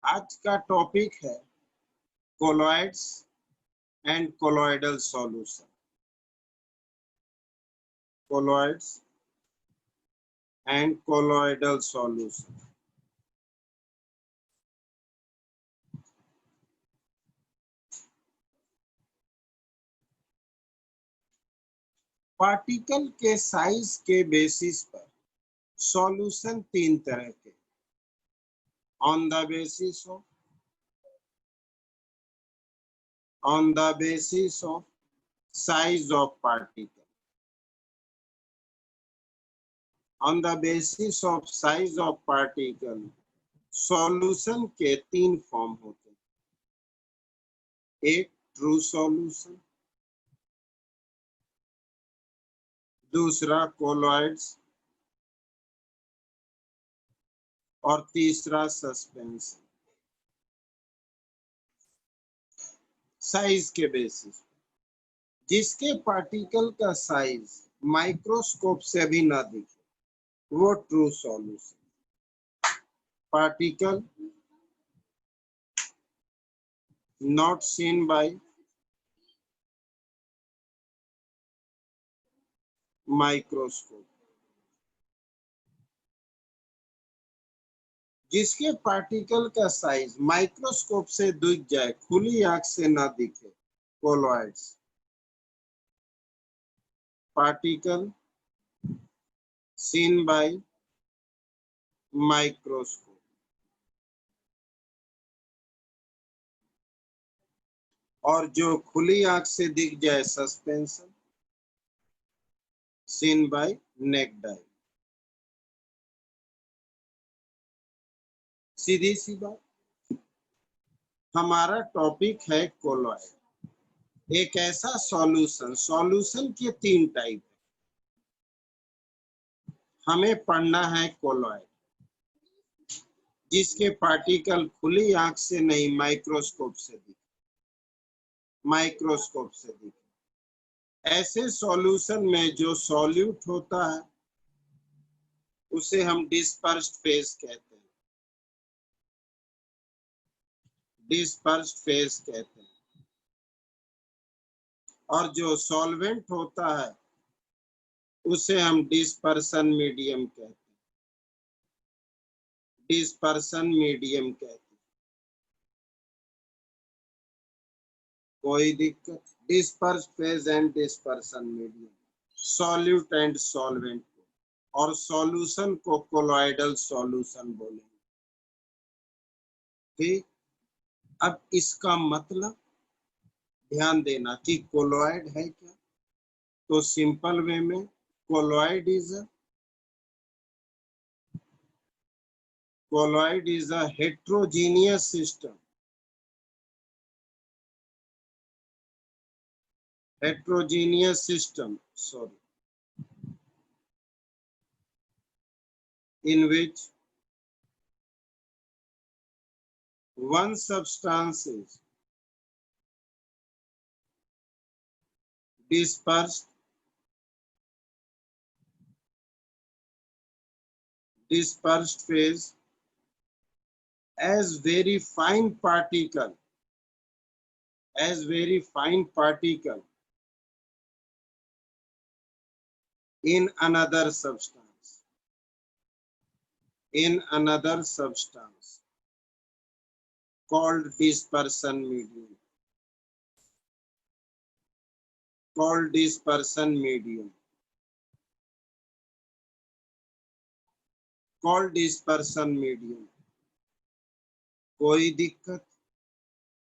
आज का टॉपिक है colloids and colloidal solution. Colloids and colloidal solution. Particle के साइज के बेसिस पर सॉल्यूशन तीन तरह के, on the basis of size of particle. On the basis of size of particle solution के तीन फॉर्म होते हैं। एक ट्रू सॉल्यूशन, दूसरा कोलॉइड्स और तीसरा सस्पेंशन। साइज के बेसिस, जिसके पार्टिकल का साइज माइक्रोस्कोप से भी ना दिखे वो true solution. Particle not seen by microscope, जिसके पार्टिकल का साइज माइक्रोस्कोप से दिख जाए, खुली आंख से ना दिखे, colloids. Particle seen by microscope, और जो खुली आंख से दिख जाए suspension, seen by naked eye। सीधी सी बात, हमारा टॉपिक है कोलॉइड। एक ऐसा सॉल्यूशन के तीन टाइप है, हमें पढ़ना है कोलॉइड, जिसके पार्टिकल खुली आंख से नहीं माइक्रोस्कोप से दिखे। ऐसे सॉल्यूशन में जो सॉल्यूट होता है उसे हम डिस्पर्स्ड फेज कहते हैं। और जो सॉल्वेंट होता है उसे हम डिस्पर्सन मीडियम कहते हैं। कोई दिक्कत? Disperse phase and dispersion medium, solute and solvent को, और सॉल्यूशन को कोलॉइडल सॉल्यूशन बोलेंगे। ठीक, अब इसका मतलब ध्यान देना कि कोलॉइड है क्या। तो सिंपल वे में colloid is a heterogeneous system. In which one substance is dispersed phase as very fine particle in another substance called dispersion medium. कोई दिक्कत?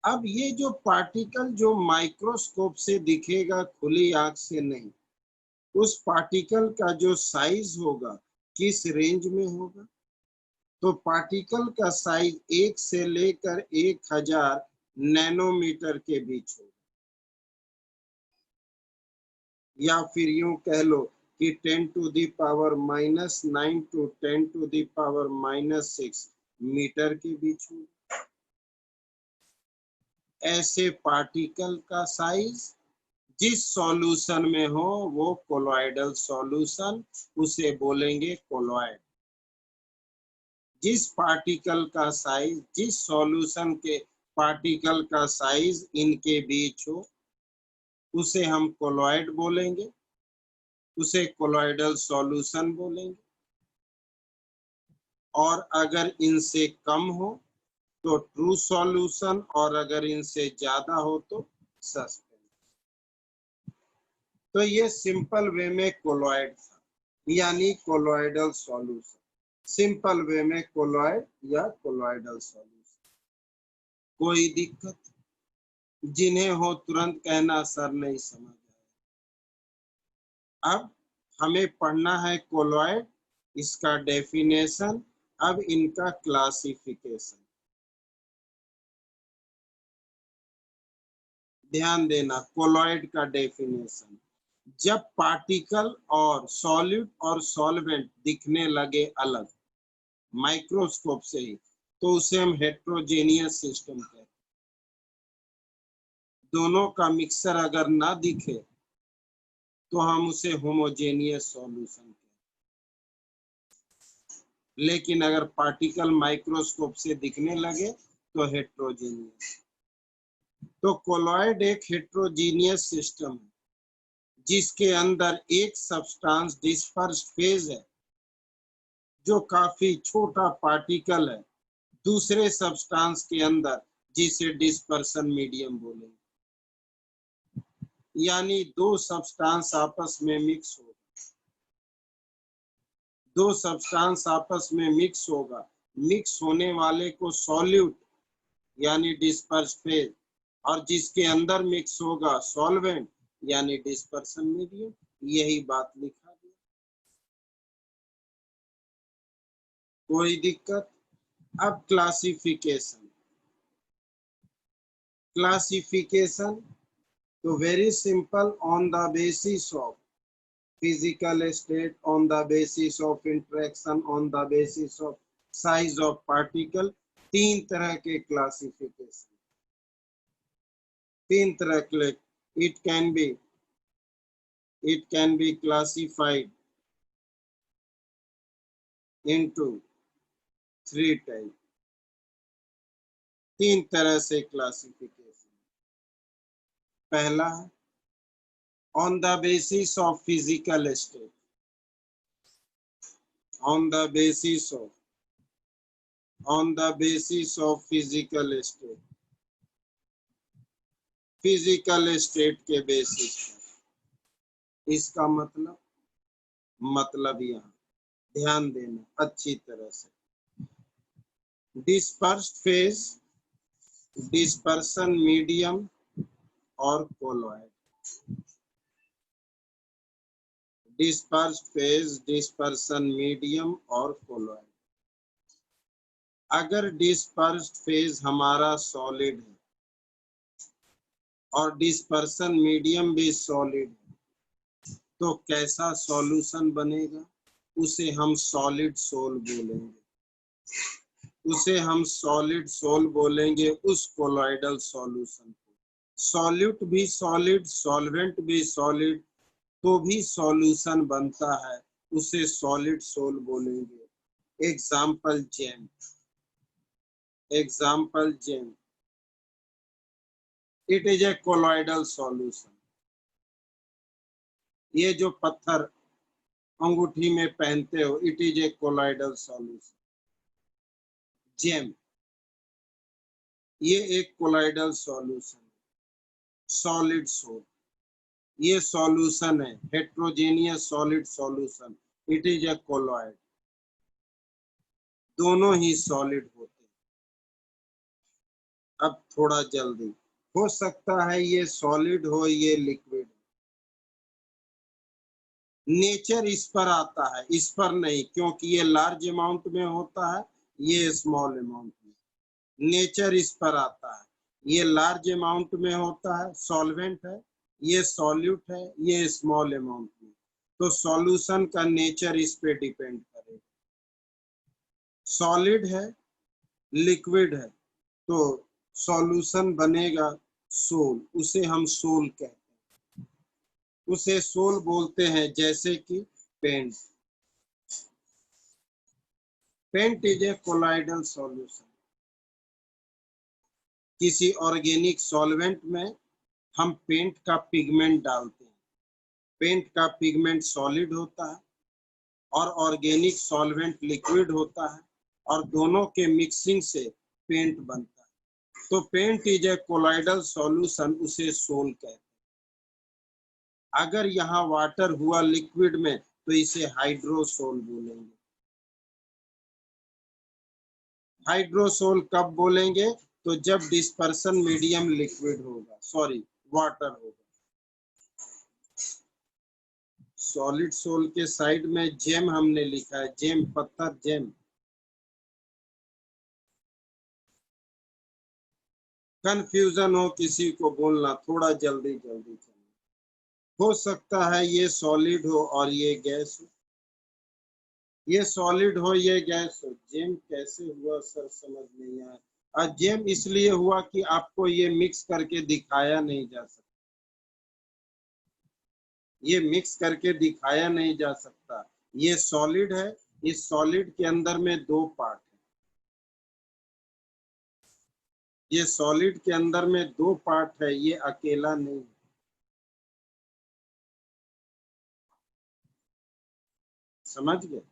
अब ये जो पार्टिकल जो माइक्रोस्कोप से दिखेगा, खुली आंख से नहीं, उस पार्टिकल का जो साइज होगा किस रेंज में होगा? तो पार्टिकल का साइज 1 से लेकर 1000 नैनोमीटर के बीच होगा, या फिर यूं कह लो कि 10 to the power -9 to 10 to the power -6 metre के बीच होगा। ऐसे पार्टिकल का साइज जिस सॉल्यूशन में हो वो कोलॉइडल सॉल्यूशन, उसे बोलेंगे कोलॉइड। जिस पार्टिकल का साइज, जिस सॉल्यूशन के पार्टिकल का साइज इनके बीच हो उसे हम कोलॉइड बोलेंगे, उसे कोलॉइडल सॉल्यूशन बोलेंगे। और अगर इनसे कम हो तो ट्रू सॉल्यूशन, और अगर इनसे ज्यादा हो तो सस्पेंस। तो ये सिंपल वे में कोलॉइड था, यानी कोलॉइडल सॉल्यूशन। सिंपल वे में कोलॉइड या कोलॉइडल सॉल्यूशन। कोई दिक्कत? जिन्हें हो तुरंत कहना सर नहीं समझ आया। अब हमें पढ़ना है कोलॉइड, इसका डेफिनेशन, अब इनका क्लासिफिकेशन। ध्यान देना, कोलॉइड का डेफिनेशन, जब पार्टिकल और सॉलिड और सॉल्वेंट दिखने लगे अलग माइक्रोस्कोप से ही, तो उसे हम हेट्रोजेनियस सिस्टम कहते हैं। दोनों का मिक्सर अगर ना दिखे तो हम उसे होमोजेनियस सॉल्यूशन कहते हैं। लेकिन अगर पार्टिकल माइक्रोस्कोप से दिखने लगे तो हेट्रोजेनियस। तो कोलॉइड एक हेट्रोजीनियस सिस्टम है जिसके अंदर एक सब्सटेंस डिस्पर्स फेज है, जो काफी छोटा पार्टिकल है दूसरे सब्सटेंस के अंदर, जिसे डिस्पर्सन मीडियम बोलेंगे। यानी दो सब्सटेंस आपस में मिक्स होगा, दो सब्सटेंस आपस में मिक्स होगा, मिक्स होने वाले को सॉल्यूट यानी डिस्पर्स फेज, और जिसके अंदर मिक्स होगा सॉल्वेंट यानी डिस्पर्सन मीडियम। यही बात लिखा गया। कोई दिक्कत? अब क्लासिफिकेशन। क्लासिफिकेशन तो very simple, on the basis of physical state, on the basis of interaction, on the basis of size of particle। तीन तरह के क्लासिफिकेशन, तीन तरह के। it can be classified into three types। तीन तरह से क्लासिफिकेशन। पहला है on the basis of physical state, on the basis of physical state, physical state के बेसिस पर। इसका मतलब यहाँ ध्यान देना अच्छी तरह से। डिस्पर्स्ड फेज, डिस्पर्सन मीडियम और colloid. Dispersed phase, dispersion medium और कोलॉइड। अगर डिस्पर्स्ड फेज हमारा सॉलिड है और डिस्पर्सन मीडियम भी सॉलिड है तो कैसा सॉल्यूशन बनेगा? उसे हम सॉलिड सोल बोलेंगे, उसे हम सॉलिड सोल बोलेंगे उस कोलॉइडल सॉल्यूशन को। सॉल्यूट भी सॉलिड, सॉल्वेंट भी सॉलिड, तो भी सॉल्यूशन बनता है, उसे सॉलिड सोल बोलेंगे। Example gem, example gem, it is a colloidal solution. ये जो पत्थर अंगूठी में पहनते हो, it is a colloidal solution. Gem ये एक कोलॉइडल सॉल्यूशन है। सॉलिड सोल ये सॉल्यूशन है, heterogeneous solid solution, it is a colloid. दोनों ही सॉलिड होते हैं। अब थोड़ा जल्दी, हो सकता है ये सॉलिड हो ये लिक्विड हो, नेचर इस पर आता है, इस पर नहीं, क्योंकि ये लार्ज अमाउंट में होता है, ये स्मॉल अमाउंट में। नेचर इस पर आता है, ये लार्ज अमाउंट में होता है, सॉल्वेंट है, ये सॉल्यूट है, ये स्मॉल अमाउंट में। तो सॉल्यूशन का नेचर इस पे डिपेंड करेगा। सॉलिड है, लिक्विड है, तो सॉल्यूशन बनेगा सोल, उसे हम सोल कहते हैं, उसे सोल बोलते हैं। जैसे कि paint, paint is a colloidal solution. किसी ऑर्गेनिक सॉल्वेंट में हम पेंट का पिगमेंट डालते हैं। पेंट का पिगमेंट सॉलिड होता है और ऑर्गेनिक सॉल्वेंट लिक्विड होता है, और दोनों के मिक्सिंग से पेंट बनता है। तो paint is a colloidal solution, उसे सोल कहते हैं। अगर यहाँ वाटर हुआ लिक्विड में तो इसे हाइड्रोसोल बोलेंगे। हाइड्रोसोल कब बोलेंगे? तो जब डिस्पर्सन मीडियम लिक्विड होगा, सॉरी वाटर होगा। सॉलिड सोल के साइड में जेम हमने लिखा है, जेम पत्थर, जेम। कंफ्यूजन हो किसी को बोलना, थोड़ा जल्दी जल्दी चलना। हो सकता है ये सॉलिड हो और ये गैस हो, ये सॉलिड हो ये गैस हो। जेम कैसे हुआ सर, समझ नहीं आया। और जेम इसलिए हुआ कि आपको ये मिक्स करके दिखाया नहीं जा सकता, ये मिक्स करके दिखाया नहीं जा सकता। ये सॉलिड है, इस सॉलिड के अंदर में दो पार्ट है। ये सॉलिड के अंदर में दो पार्ट है, ये अकेला नहीं है। समझ गए?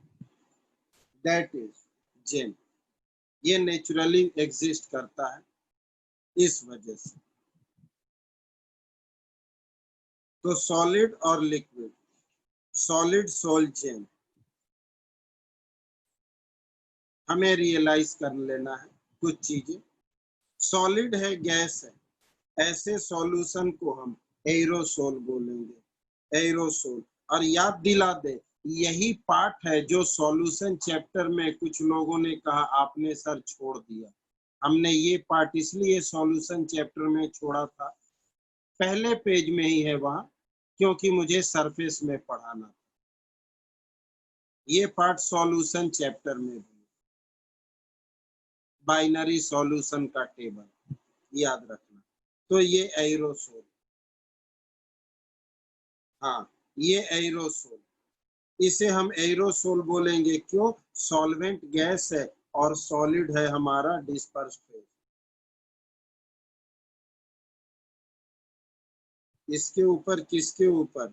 That is gem. ये नेचुरली एग्जिस्ट करता है इस वजह से। तो सॉलिड और लिक्विड, सॉलिड सोल जेम, हमें रियलाइज कर लेना है कुछ चीजें। सॉलिड है, गैस है, ऐसे सॉल्यूशन को हम एरोसोल बोलेंगे, एरोसोल। और याद दिला दे, यही पार्ट है जो सॉल्यूशन चैप्टर में कुछ लोगों ने कहा आपने सर छोड़ दिया। हमने ये पार्ट इसलिए सॉल्यूशन चैप्टर में छोड़ा था, पहले पेज में ही है वहां, क्योंकि मुझे सरफेस में पढ़ाना था। ये पार्ट सॉल्यूशन चैप्टर में भी, बाइनरी सॉल्यूशन का टेबल याद रखना। तो ये एरोसोल, हाँ ये एरोसोल, इसे हम एरोसोल बोलेंगे। क्यों? सॉल्वेंट गैस है और सॉलिड है हमारा डिस्पर्स्ड फेज। इसके ऊपर किसके ऊपर?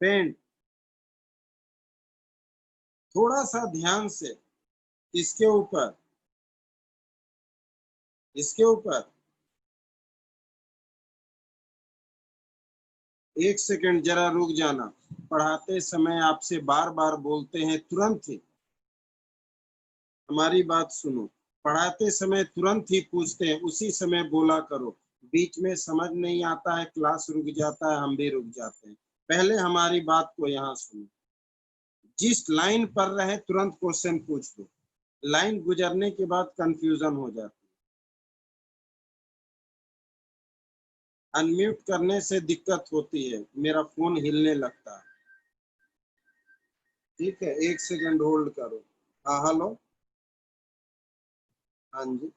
पेंट। थोड़ा सा ध्यान से, किसके ऊपर? इसके ऊपर। एक सेकंड जरा रुक जाना, पढ़ाते समय आपसे बार बार बोलते हैं तुरंत ही, हमारी बात सुनो। पढ़ाते समय तुरंत ही पूछते हैं, उसी समय बोला करो। बीच में समझ नहीं आता है, क्लास रुक जाता है, हम भी रुक जाते हैं। पहले हमारी बात को यहाँ सुनो। जिस लाइन पर रहे तुरंत क्वेश्चन पूछ दो, लाइन गुजरने के बाद कंफ्यूजन हो जाती है। अनम्यूट करने से दिक्कत होती है, मेरा फोन हिलने लगता है। ठीक है, एक सेकंड होल्ड करो। हाँ हेलो, हाँ जी।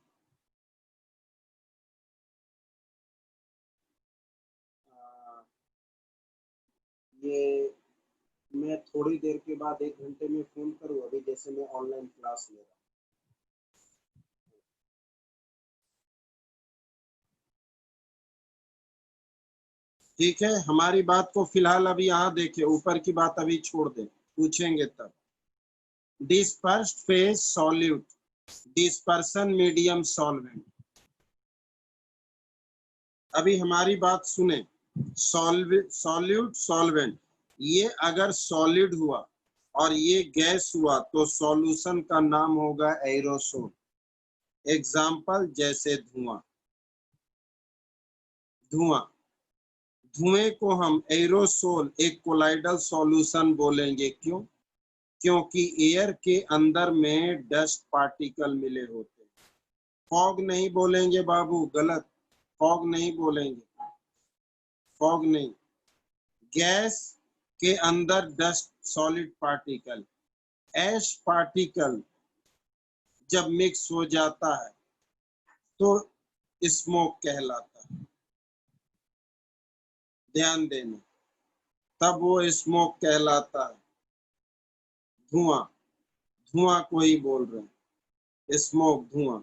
ये मैं थोड़ी देर के बाद 1 घंटे में फोन करूँ, अभी जैसे मैं ऑनलाइन क्लास ले रहा हूँ। ठीक है, हमारी बात को फिलहाल अभी यहाँ देखे, ऊपर की बात अभी छोड़ दे, पूछेंगे तब। Dispersed phase solute, dispersion medium solvent. अभी हमारी बात सुने, सॉल्यूट सॉल्वेंट, ये अगर सॉलिड हुआ और ये गैस हुआ तो सॉल्यूशन का नाम होगा एरोसोल। एग्जाम्पल जैसे धुआं, धुआं, धुएं को हम एरोसोल, एक कोलाइडल सॉल्यूशन बोलेंगे। क्यों? क्योंकि एयर के अंदर में डस्ट पार्टिकल मिले होते हैं। फॉग नहीं बोलेंगे बाबू, गलत, फॉग नहीं बोलेंगे, फॉग नहीं। गैस के अंदर डस्ट सॉलिड पार्टिकल, ऐश पार्टिकल जब मिक्स हो जाता है तो स्मोक कहलाता है। ध्यान देना, तब वो स्मोक कहलाता है, धुआं। धुआं को ही बोल रहे हैं, स्मोक धुआं।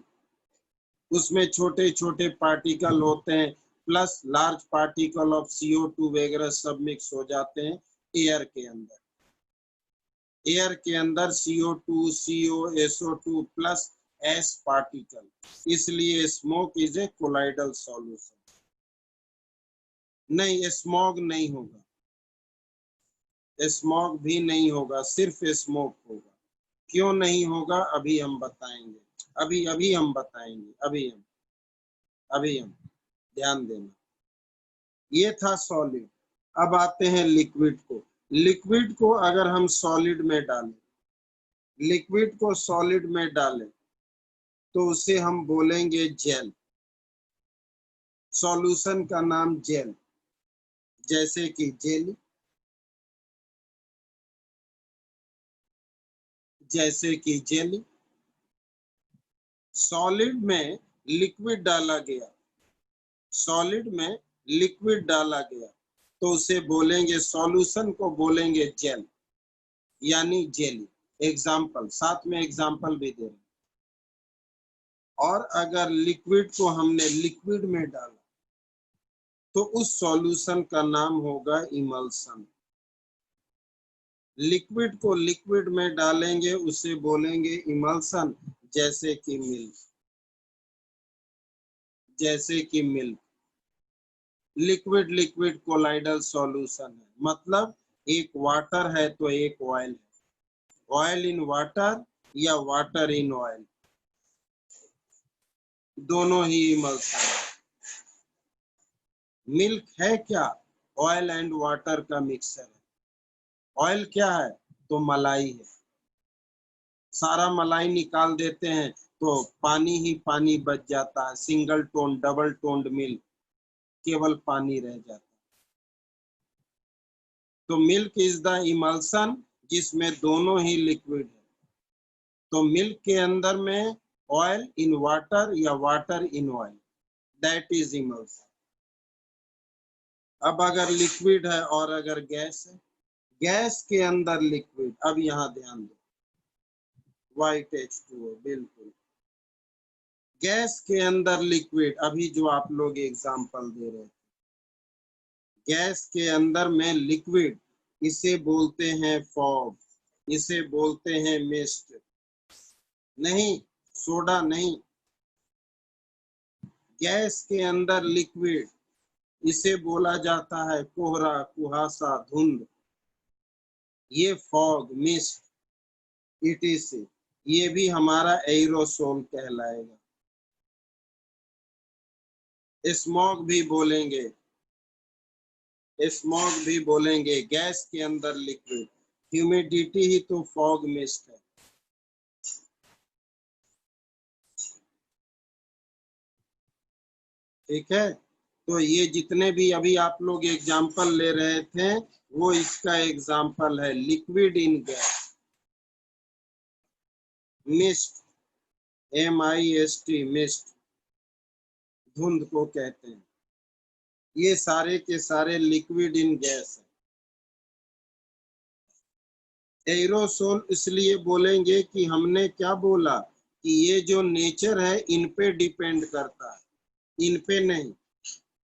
उसमें छोटे छोटे पार्टिकल होते हैं plus large particle of CO2 वगैरह सब मिक्स हो जाते हैं एयर के अंदर। एयर के अंदर CO2, CO, SO2 plus S particle, इसलिए smoke is a colloidal solution. नहीं, स्मॉग नहीं होगा, स्मॉग भी नहीं होगा, सिर्फ स्मोक होगा। क्यों नहीं होगा अभी हम बताएंगे, अभी हम बताएंगे, अभी हम ध्यान देना। ये था सॉलिड। अब आते हैं लिक्विड को। लिक्विड को अगर हम सॉलिड में डालें, लिक्विड को सॉलिड में डालें तो उसे हम बोलेंगे जेल। सॉल्यूशन का नाम जेल, जैसे कि जेली, जैसे कि जेली। सॉलिड में लिक्विड डाला गया, सॉलिड में लिक्विड डाला गया तो उसे बोलेंगे, सॉल्यूशन को बोलेंगे जेल यानी जेली। एग्जाम्पल, साथ में एग्जाम्पल भी दे रहे हैं। और अगर लिक्विड को हमने लिक्विड में डाला तो उस सॉल्यूशन का नाम होगा इमल्सन। लिक्विड को लिक्विड में डालेंगे उसे बोलेंगे इमल्सन, जैसे कि मिल्क, जैसे कि milk. Liquid liquid colloidal solution है, मतलब एक वाटर है तो एक ऑयल है, ऑयल इन वाटर या वाटर इन ऑयल, दोनों ही इमल्सन है। मिल्क है क्या? ऑयल एंड वाटर का मिक्सचर है। ऑयल क्या है? तो मलाई है। सारा मलाई निकाल देते हैं तो पानी ही पानी बच जाता है, single tone double toned milk, केवल पानी रह जाता है। तो मिल्क इज द इमल्सन जिसमें दोनों ही लिक्विड है। तो मिल्क के अंदर में ऑयल इन वाटर या water in oil, that is emulsion. अब अगर लिक्विड है और अगर गैस है, गैस के अंदर लिक्विड, अब यहाँ ध्यान दो, व्हाइट H2O, बिल्कुल गैस के अंदर लिक्विड, अभी जो आप लोग एग्जांपल दे रहे थे, गैस के अंदर में लिक्विड, इसे बोलते हैं फॉग, इसे बोलते हैं मिस्ट। नहीं, सोडा नहीं, गैस के अंदर लिक्विड, इसे बोला जाता है कोहरा, कुहासा, धुंध। ये फॉग, मिस्ट, ETC, ये भी हमारा एरोसोल कहलाएगा। स्मॉग भी बोलेंगे, स्मॉग भी बोलेंगे, गैस के अंदर लिक्विड। ह्यूमिडिटी ही तो फॉग मिस्ट है। ठीक है, तो ये जितने भी अभी आप लोग एग्जाम्पल ले रहे थे वो इसका एग्जाम्पल है, liquid in gas, mist, MIST, mist, धुंध को कहते हैं। ये सारे के सारे लिक्विड इन गैस है। एरोसोल इसलिए बोलेंगे कि हमने क्या बोला कि ये जो नेचर है इन पे डिपेंड करता है, इन पे नहीं,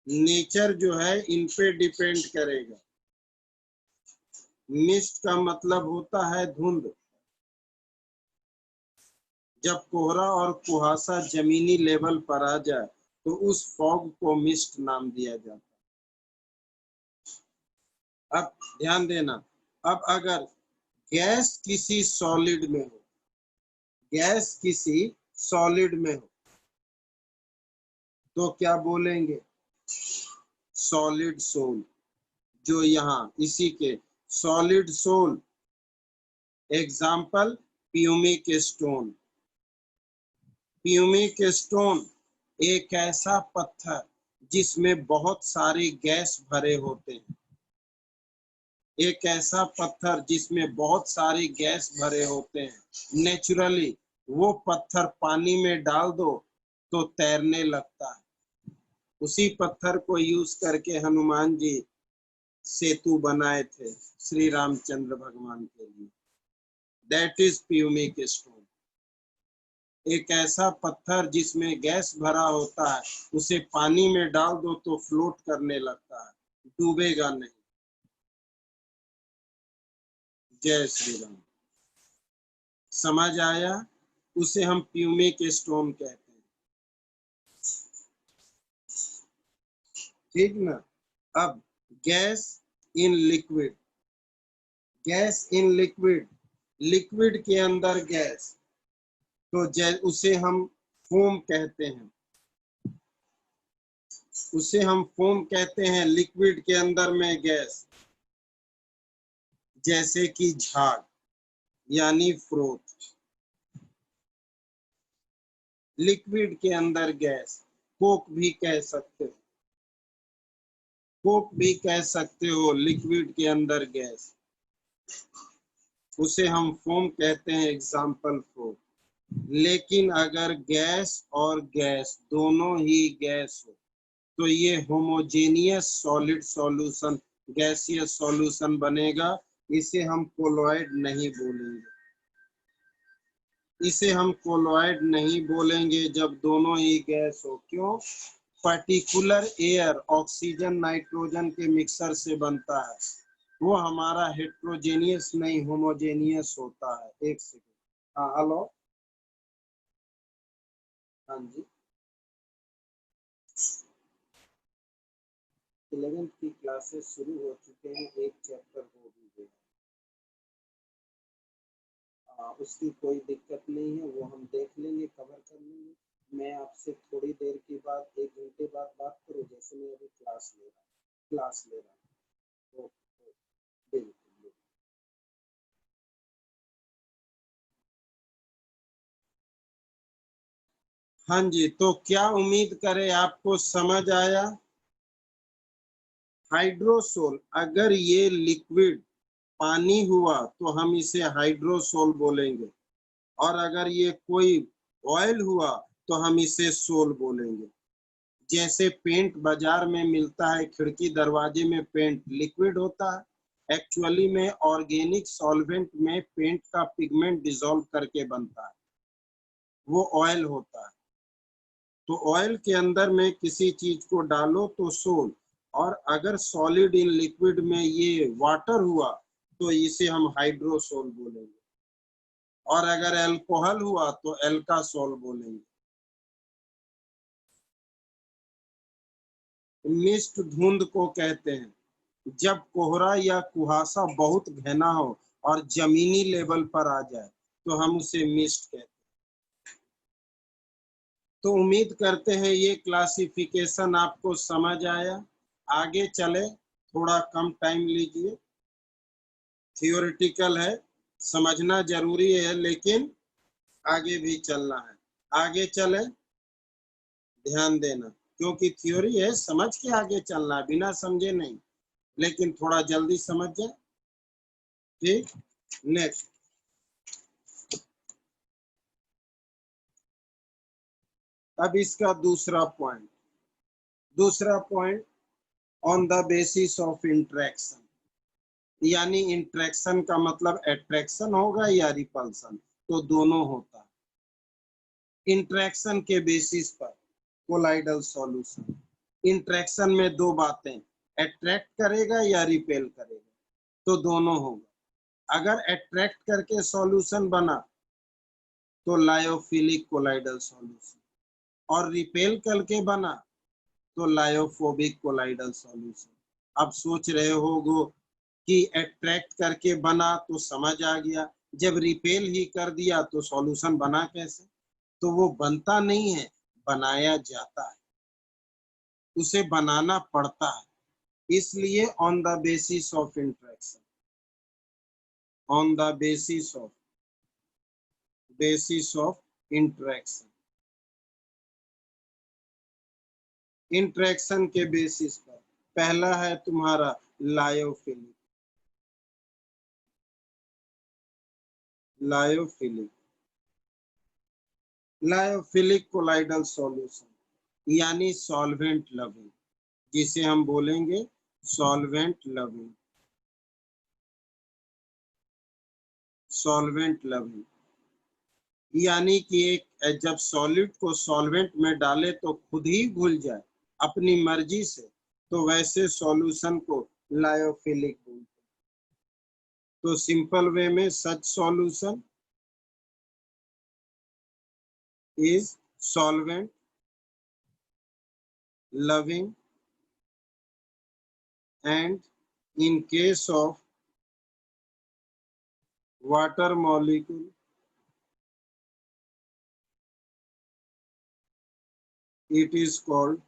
नेचर जो है इन पे डिपेंड करेगा। मिस्ट का मतलब होता है धुंध। जब कोहरा और कुहासा जमीनी लेवल पर आ जाए तो उस फॉग को मिस्ट नाम दिया जाता है। अब ध्यान देना, अब अगर गैस किसी सॉलिड में हो, गैस किसी सॉलिड में हो तो क्या बोलेंगे? Solid sol. जो यहाँ इसी के solid sol, example pumice stone. Pumice stone एक ऐसा पत्थर जिसमें बहुत सारे गैस भरे होते हैं, एक ऐसा पत्थर जिसमें बहुत सारी गैस भरे होते हैं। नेचुरली वो पत्थर पानी में डाल दो तो तैरने लगता है। उसी पत्थर को यूज करके हनुमान जी सेतु बनाए थे श्री रामचंद्र भगवान के लिए। That is pumice stone. एक ऐसा पत्थर जिसमें गैस भरा होता है, उसे पानी में डाल दो तो फ्लोट करने लगता है, डूबेगा नहीं। जय श्री राम। समझ आया? उसे हम प्यूमिक स्टोन कहते हैं। ठीक ना? अब gas in liquid, gas in liquid, liquid के अंदर गैस, तो उसे हम फोम कहते हैं, उसे हम फोम कहते हैं। लिक्विड के अंदर में गैस, जैसे कि झाग यानी फ्रोथ। लिक्विड के अंदर गैस, कोक भी कह सकते हो, कोक भी कह सकते हो लिक्विड के अंदर गैस, उसे हम फोम कहते हैं, एग्जाम्पल फोम। लेकिन अगर गैस और गैस दोनों ही गैस हो तो ये homogeneous solid solution, gaseous solution बनेगा। इसे हम कोलॉइड नहीं बोलेंगे, इसे हम कोलॉइड नहीं बोलेंगे जब दोनों ही गैस हो। क्यों? पर्टिकुलर एयर ऑक्सीजन नाइट्रोजन के मिक्सर से बनता है, वो हमारा हेट्रोजेनियस नहीं होमोजेनियस होता है। एक सेकंड। हाँ हेलो, हाँ जी। 11th की क्लासेस शुरू हो चुके हैं, एक चैप्टर हो भी गया। उसकी कोई दिक्कत नहीं है, वो हम देख लेंगे, कवर कर लेंगे। मैं आपसे थोड़ी देर के बाद, 1 घंटे बाद बात करूँ, जैसे मैं अभी क्लास ले रहा हूँ। बिल्कुल। हाँ जी, तो क्या उम्मीद करें आपको समझ आया? हाइड्रोसोल, अगर ये लिक्विड पानी हुआ तो हम इसे हाइड्रोसोल बोलेंगे, और अगर ये कोई ऑयल हुआ तो हम इसे सोल बोलेंगे। जैसे पेंट बाजार में मिलता है, खिड़की दरवाजे में पेंट लिक्विड होता है, एक्चुअली में ऑर्गेनिक सॉल्वेंट में पेंट का पिगमेंट डिसॉल्व करके बनता है, वो ऑयल होता है। तो ऑयल के अंदर में किसी चीज को डालो तो सोल, और अगर सॉलिड इन लिक्विड में ये वाटर हुआ तो इसे हम हाइड्रोसोल बोलेंगे, और अगर अल्कोहल हुआ तो एल्कासोल बोलेंगे। मिस्ट धुंध को कहते हैं जब कोहरा या कुहासा बहुत घना हो और जमीनी लेवल पर आ जाए तो हम उसे मिस्ट कहते हैं। तो उम्मीद करते हैं ये क्लासिफिकेशन आपको समझ आया। आगे चले, थोड़ा कम टाइम लीजिए, थियोरिटिकल है, समझना जरूरी है, लेकिन आगे भी चलना है। आगे चले, ध्यान देना, क्योंकि थ्योरी है, समझ के आगे चलना है, बिना समझे नहीं, लेकिन थोड़ा जल्दी समझ जाए। ठीक, नेक्स्ट। अब इसका दूसरा point on the basis of interaction, यानी इंट्रैक्शन का मतलब अट्रैक्शन होगा या रिपल्सन, तो दोनों होता है। इंट्रैक्शन के बेसिस पर कोलाइडल सॉल्यूशन, इंट्रैक्शन में दो बातें, अट्रैक्ट करेगा या रिपेल करेगा, तो दोनों होगा। अगर अट्रैक्ट करके सॉल्यूशन बना तो लायोफिलिक कोलाइडल सॉल्यूशन, और रिपेल करके बना तो लायोफोबिक कोलाइडल सॉल्यूशन। अब सोच रहे होगो कि अट्रैक्ट करके बना तो समझ आ गया, जब रिपेल ही कर दिया तो सॉल्यूशन बना कैसे? तो वो बनता नहीं है, बनाया जाता है, उसे बनाना पड़ता है। इसलिए on the basis of interaction, on the basis of interaction, interaction के बेसिस पर पहला है तुम्हारा lyophilic, lyophilic, lyophilic colloidal solution यानी सॉल्वेंट लविंग, जिसे हम बोलेंगे सॉल्वेंट लविंग, सॉल्वेंट लविंग, यानी कि एक जब सॉलिड को सॉल्वेंट में डाले तो खुद ही घुल जाए अपनी मर्जी से, तो वैसे सॉल्यूशन को लायोफिलिक बोलते हैं। तो सिंपल वे में सच solution is solvent loving, and in case of water molecule it is called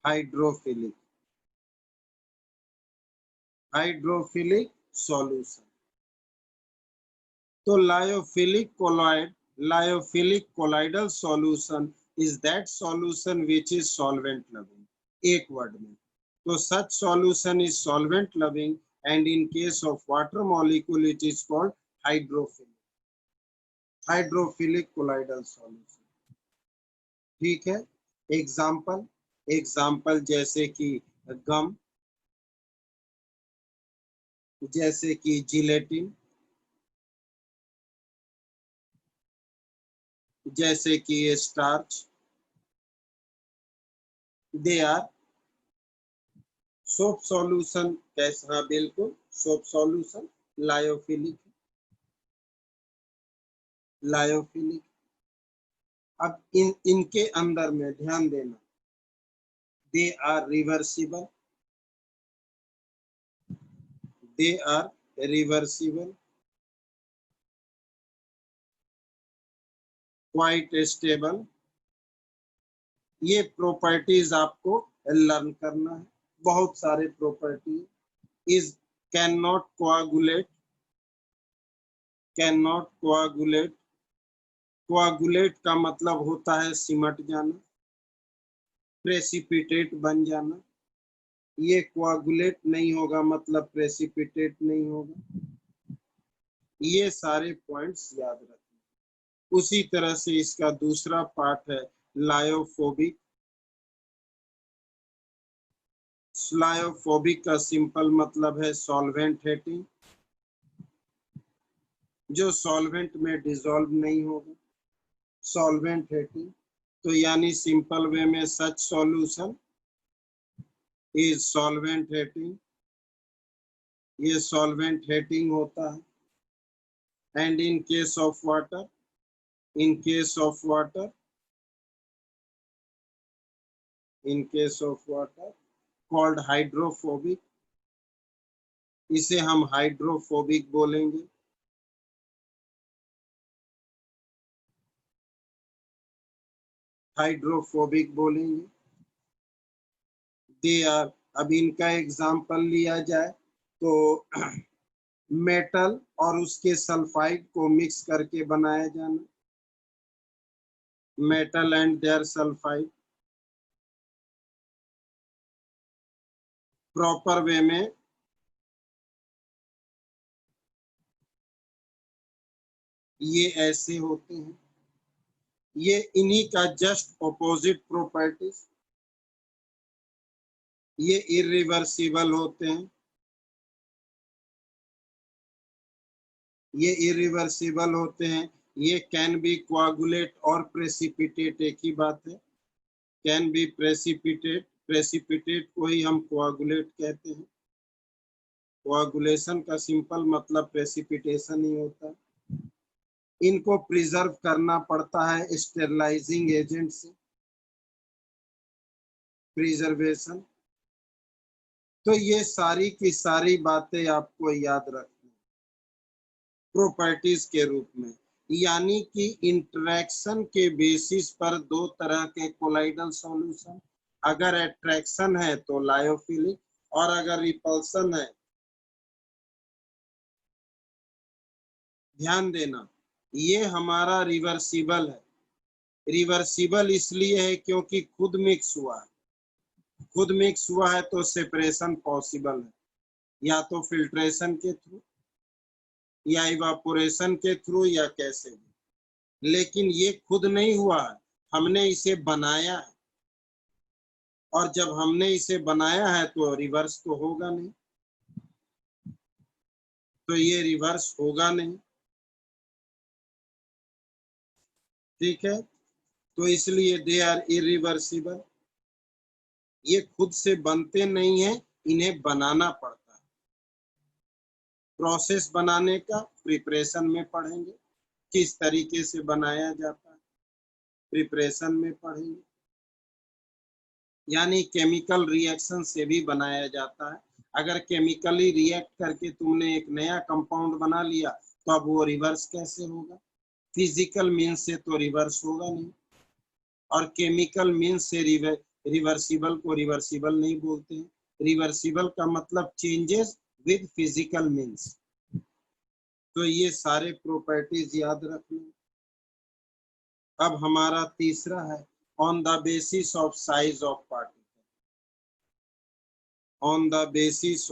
hydrophilic solution. तो lyophilic colloidal solution is that solution which is solvent loving, एक वर्ड में। तो such solution is solvent loving and in case of water molecule it is called hydrophilic colloidal solution. ठीक है, example जैसे कि गम, जैसे कि जिलेटिन, जैसे कि starch, they are soap solution. कैसे? हाँ बिल्कुल, सोप सॉल्यूशन लायोफिलिक। अब इनके अंदर में ध्यान देना, they are reversible, quite stable. ये प्रॉपर्टीज आपको लर्न करना है, बहुत सारे property. Is can not coagulate, coagulate का मतलब होता है सिमट जाना, प्रेसिपिटेट बन जाना। ये कोआगुलेट नहीं होगा मतलब प्रेसिपिटेट नहीं होगा। ये सारे पॉइंट्स याद रखना। उसी तरह से इसका दूसरा पार्ट है लायोफोबिक। लायोफोबिक का सिंपल मतलब है सॉल्वेंट हेटिंग, जो सॉल्वेंट में डिसॉल्व नहीं होगा, सॉल्वेंट हेटिंग। तो यानी सिंपल वे में सच सॉल्यूशन इज सॉल्वेंट हेटिंग, ये सॉल्वेंट हेटिंग होता है। And in case of water, called hydrophobic, इसे हम हाइड्रोफोबिक बोलेंगे। दे आर, अब इनका एग्जाम्पल लिया जाए तो मेटल और उसके सल्फाइड को मिक्स करके बनाया जाना, metal and their sulphide. Proper way में ये ऐसे होते हैं, ये इन्हीं का जस्ट ऑपोजिट प्रॉपर्टीज। ये इरिवर्सिबल होते हैं, ये कैन बी कोआगुलेट और प्रेसिपिटेट, एक ही बात है। कैन बी प्रेसिपिटेट को ही हम कोआगुलेट कहते हैं। कोआगुलेशन का सिंपल मतलब प्रेसिपिटेशन ही होता है। इनको प्रिजर्व करना पड़ता है स्टेरलाइजिंग एजेंट से, प्रिजर्वेशन। तो ये सारी की सारी बातें आपको याद रखनी प्रॉपर्टीज के रूप में। यानी कि इंटरेक्शन के बेसिस पर दो तरह के कोलाइडल सॉल्यूशन, अगर अट्रैक्शन है तो लायोफिलिक, और अगर रिपल्सन है, ध्यान देना, ये हमारा रिवर्सिबल है। रिवर्सिबल इसलिए है क्योंकि खुद मिक्स हुआ है तो सेपरेशन पॉसिबल है, या तो फिल्ट्रेशन के थ्रू या इवापोरेशन के थ्रू या कैसे भी। लेकिन ये खुद नहीं हुआ है, हमने इसे बनाया है, और जब हमने इसे बनाया है तो रिवर्स तो होगा नहीं। तो ये रिवर्स होगा नहीं, ठीक है। तो इसलिए दे आर इरिवर्सिबल। ये खुद से बनते नहीं है, इन्हें बनाना पड़ता है। प्रोसेस बनाने का प्रिपरेशन में पढ़ेंगे, किस तरीके से बनाया जाता है प्रिपरेशन में पढ़ेंगे। यानी केमिकल रिएक्शन से भी बनाया जाता है। अगर केमिकली रिएक्ट करके तुमने एक नया कंपाउंड बना लिया तो अब वो रिवर्स कैसे होगा? फिजिकल मीन्स से तो रिवर्स होगा नहीं, और केमिकल मीन्स से रिवर्सिबल को रिवर्सिबल नहीं बोलते हैं। रिवर्सिबल का मतलब चेंजेस विद फिजिकल मीन्स। तो ये सारे प्रॉपर्टीज याद रखना। अब हमारा तीसरा है on the basis of size of particle. On the basis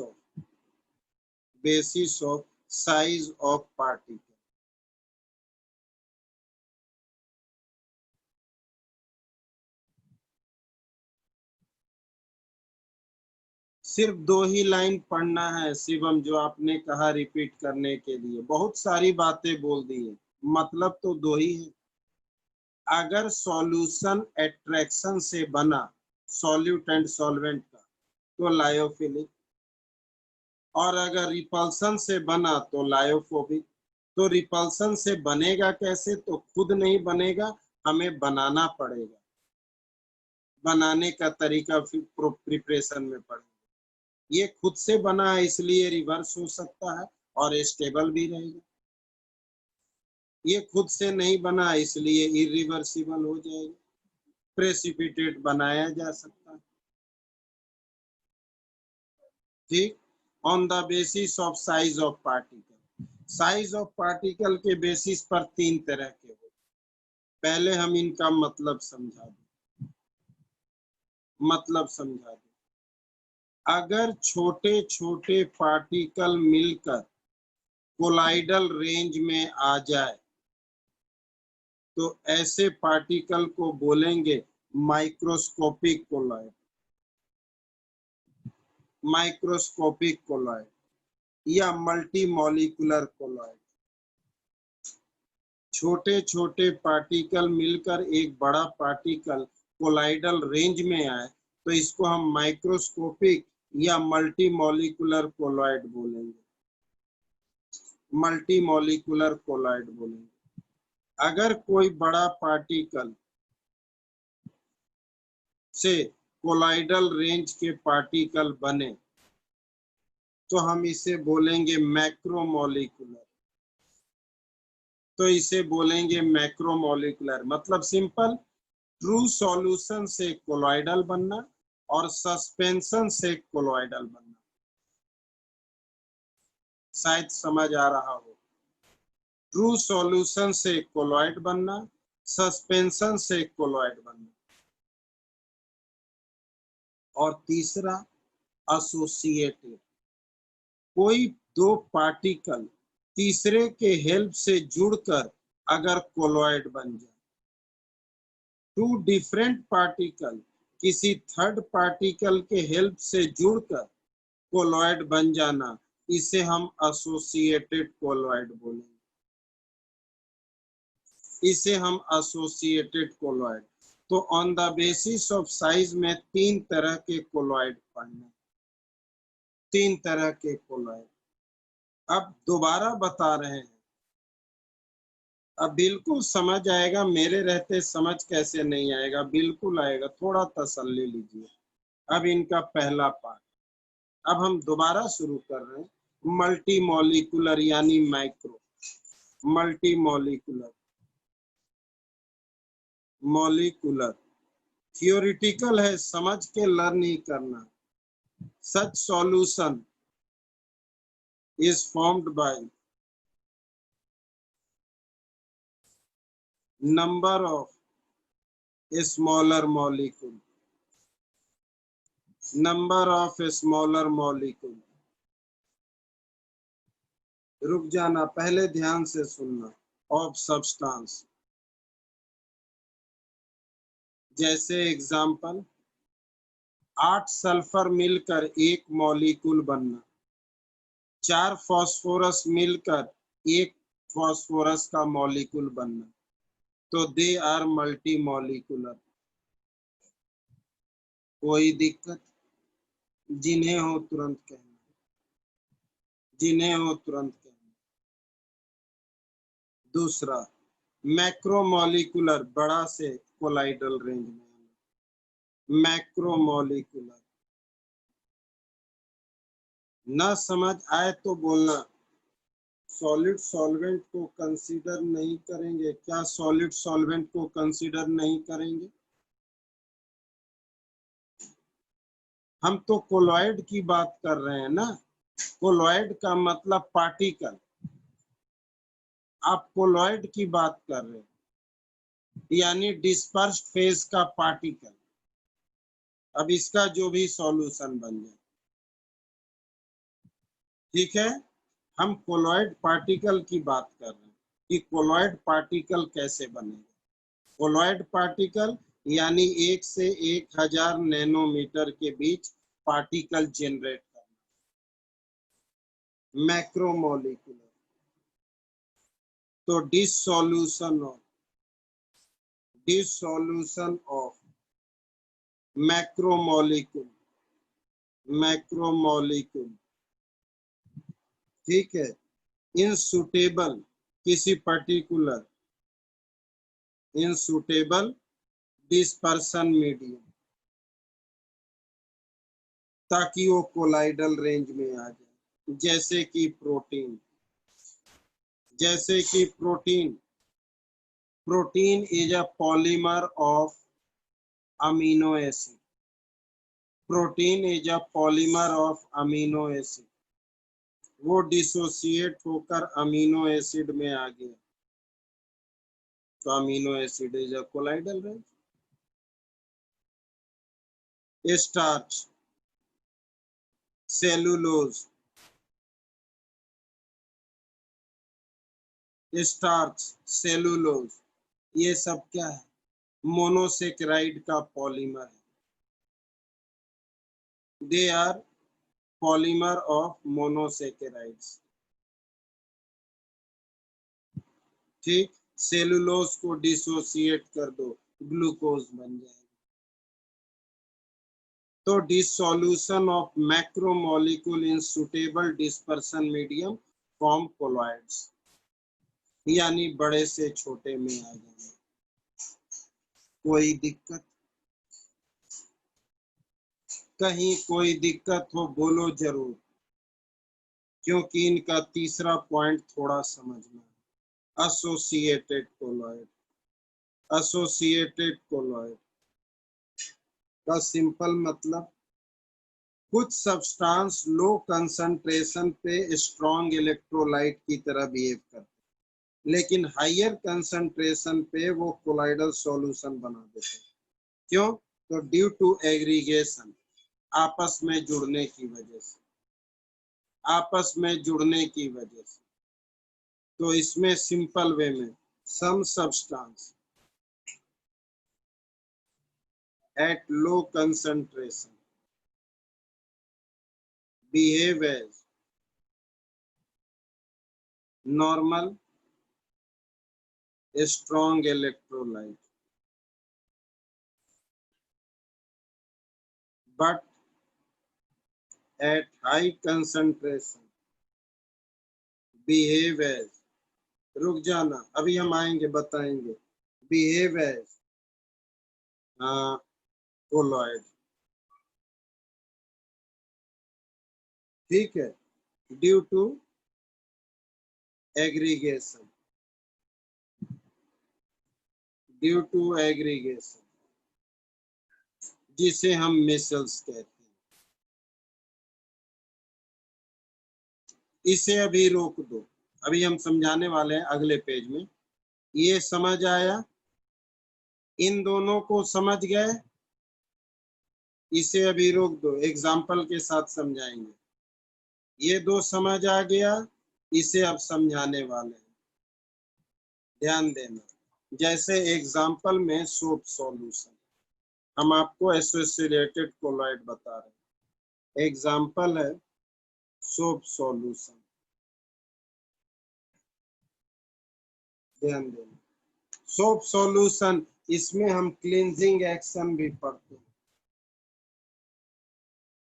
of size of particle. सिर्फ 2 ही लाइन पढ़ना है शिवम, जो आपने कहा रिपीट करने के लिए। बहुत सारी बातें बोल दी है, मतलब तो 2 ही है। अगर सॉल्यूशन एट्रैक्शन से बना, सॉल्यूट एंड सॉल्वेंट का, तो लायोफिलिक। और अगर रिपल्सन से बना तो लायोफोबिक। तो रिपल्सन से बनेगा कैसे? तो खुद नहीं बनेगा, हमें बनाना पड़ेगा। बनाने का तरीका फिर प्रिपरेशन में पड़ेगा। ये खुद से बना है इसलिए रिवर्स हो सकता है और स्टेबल भी रहेगा। ये खुद से नहीं बना इसलिए इरिवर्सिबल हो जाएगा, प्रेसिपिटेट बनाया जा सकता है। ठीक। On the basis of size of particle. Size of particle के बेसिस पर 3 तरह के होते। पहले हम इनका मतलब समझा दें। मतलब समझा दें। अगर छोटे छोटे पार्टिकल मिलकर कोलाइडल रेंज में आ जाए तो ऐसे पार्टिकल को बोलेंगे माइक्रोस्कोपिक कोलॉइड। माइक्रोस्कोपिक कोलॉइड या मल्टी मॉलिक्यूलर कोलॉइड। छोटे छोटे पार्टिकल मिलकर एक बड़ा पार्टिकल कोलाइडल रेंज में आए तो इसको हम माइक्रोस्कोपिक या मल्टी मॉलिक्यूलर कोलॉइड बोलेंगे। मल्टी मॉलिक्यूलर कोलॉइड बोलेंगे। अगर कोई बड़ा पार्टिकल से कोलाइडल रेंज के पार्टिकल बने तो हम इसे बोलेंगे मैक्रोमोलिकुलर। तो इसे बोलेंगे मैक्रोमोलिकुलर। मतलब सिंपल, ट्रू सॉल्यूशन से कोलॉइडल बनना और सस्पेंशन से कोलॉइडल बनना। शायद समझ आ रहा हो। ट्रू सॉल्यूशन से कोलॉइड बनना, सस्पेंशन से कोलॉइड बनना। और तीसरा एसोसिएटेड। कोई 2 पार्टिकल तीसरे के हेल्प से जुड़कर अगर कोलॉइड बन जाए। 2 डिफरेंट पार्टिकल किसी थर्ड पार्टिकल के हेल्प से जुड़कर कोलॉइड बन जाना, इसे हम एसोसिएटेड कोलॉइड बोलेंगे। इसे हम एसोसिएटेड कोलॉइड। तो on the basis of size में 3 तरह के कोलॉइड पढ़ने। 3 तरह के कोलॉइड। अब दोबारा बता रहे हैं, अब बिल्कुल समझ आएगा। मेरे रहते समझ कैसे नहीं आएगा? बिल्कुल आएगा, थोड़ा तसल्ली लीजिए। अब इनका पहला पार्ट, अब हम दोबारा शुरू कर रहे हैं। मल्टी मॉलिक्यूलर यानी micro. Multi molecular, molecular theoretical है, समझ के लर्न ही करना। सच solution is formed by number of smaller molecule. Number of smaller molecule. रुक जाना, पहले ध्यान से सुनना। ऑफ सब्सटेंस, जैसे एग्जाम्पल 8 सल्फर मिलकर एक मॉलिक्यूल बनना। 4 फास्फोरस मिलकर एक फास्फोरस का मॉलिक्यूल बनना, तो दे आर मल्टी मॉलिक्यूलर। कोई दिक्कत? जिन्हें हो तुरंत कहना, जिन्हें हो तुरंत कहना। दूसरा, मैक्रोमोलिकुलर, बड़ा से कोलाइडल रेंज में आना। मैक्रोमोलिकुलर, ना समझ आए तो बोलना। सॉलिड सॉल्वेंट को कंसीडर नहीं करेंगे क्या? सॉलिड सॉल्वेंट को कंसीडर नहीं करेंगे? हम तो कोलॉइड की बात कर रहे हैं ना। कोलॉइड का मतलब पार्टिकल, आप कोलॉइड की बात कर रहे हैं, यानी डिस्पर्स्ड फेज का पार्टिकल। अब इसका जो भी सॉल्यूशन बन जाए, ठीक है। हम कोलॉइड पार्टिकल की बात कर रहे हैं कि कोलॉइड पार्टिकल कैसे बनेगा। कोलॉइड पार्टिकल यानी 1 से 1000 नैनोमीटर के बीच पार्टिकल जनरेट करना। मैक्रोमोलिकुलर, तो डिसॉल्यूशन ऑफ मैक्रोमोलिक्यूल, ठीक है, इनसुटेबल, किसी पर्टिकुलर इनसुटेबल डिस्पर्सन मीडियम, ताकि वो कोलाइडल रेंज में आ जाए। जैसे कि protein, protein is a polymer of amino acid. Protein is a polymer of amino acid. वो डिसोसिएट होकर अमीनो एसिड में आ गया, तो amino acid is a colloidal range. Starch, cellulose, ये सब क्या है? मोनोसेकेराइड का पॉलीमर है। They are polymer of monosaccharides, ठीक। सेलुलोज को डिसोसिएट कर दो, ग्लूकोज बन जाएगा। तो dissolution of macromolecule in suitable dispersion medium form colloids, यानी बड़े से छोटे में आ जाना। कोई दिक्कत? कहीं कोई दिक्कत हो बोलो जरूर, क्योंकि इनका तीसरा पॉइंट थोड़ा समझना है। एसोसिएटेड कोलॉइड का सिंपल मतलब, कुछ सब्सटेंस लो कंसंट्रेशन पे स्ट्रॉन्ग इलेक्ट्रोलाइट की तरह बिहेव करते हैं, लेकिन हायर कंसंट्रेशन पे वो कोलाइडल सॉल्यूशन बना देते हैं। क्यों? तो ड्यू टू एग्रीगेशन, आपस में जुड़ने की वजह से, तो इसमें सिंपल वे में, some substance at low concentration behave as normal strong electrolyte, but at high concentration behave as, रुक जाना, अभी हम आएंगे बताएंगे, behave as कोलॉइड, ठीक है, ड्यू टू एग्रीगेशन, जिसे हम मिसल्स कहते हैं। इसे अभी रोक दो, अभी हम समझाने वाले हैं अगले पेज में। ये समझ आया? इन दोनों को समझ गए? इसे अभी रोक दो, एग्जाम्पल के साथ समझाएंगे। ये दो समझ आ गया, इसे अब समझाने वाले हैं, ध्यान देना। जैसे एग्जाम्पल में सोप सॉल्यूशन, हम आपको एसोसिएटेड कोलॉइड बता रहे हैं। एग्जाम्पल है सोप सॉल्यूशन, ध्यान देना। सोप सॉल्यूशन, इसमें हम क्लींजिंग एक्शन भी पढ़ते हैं,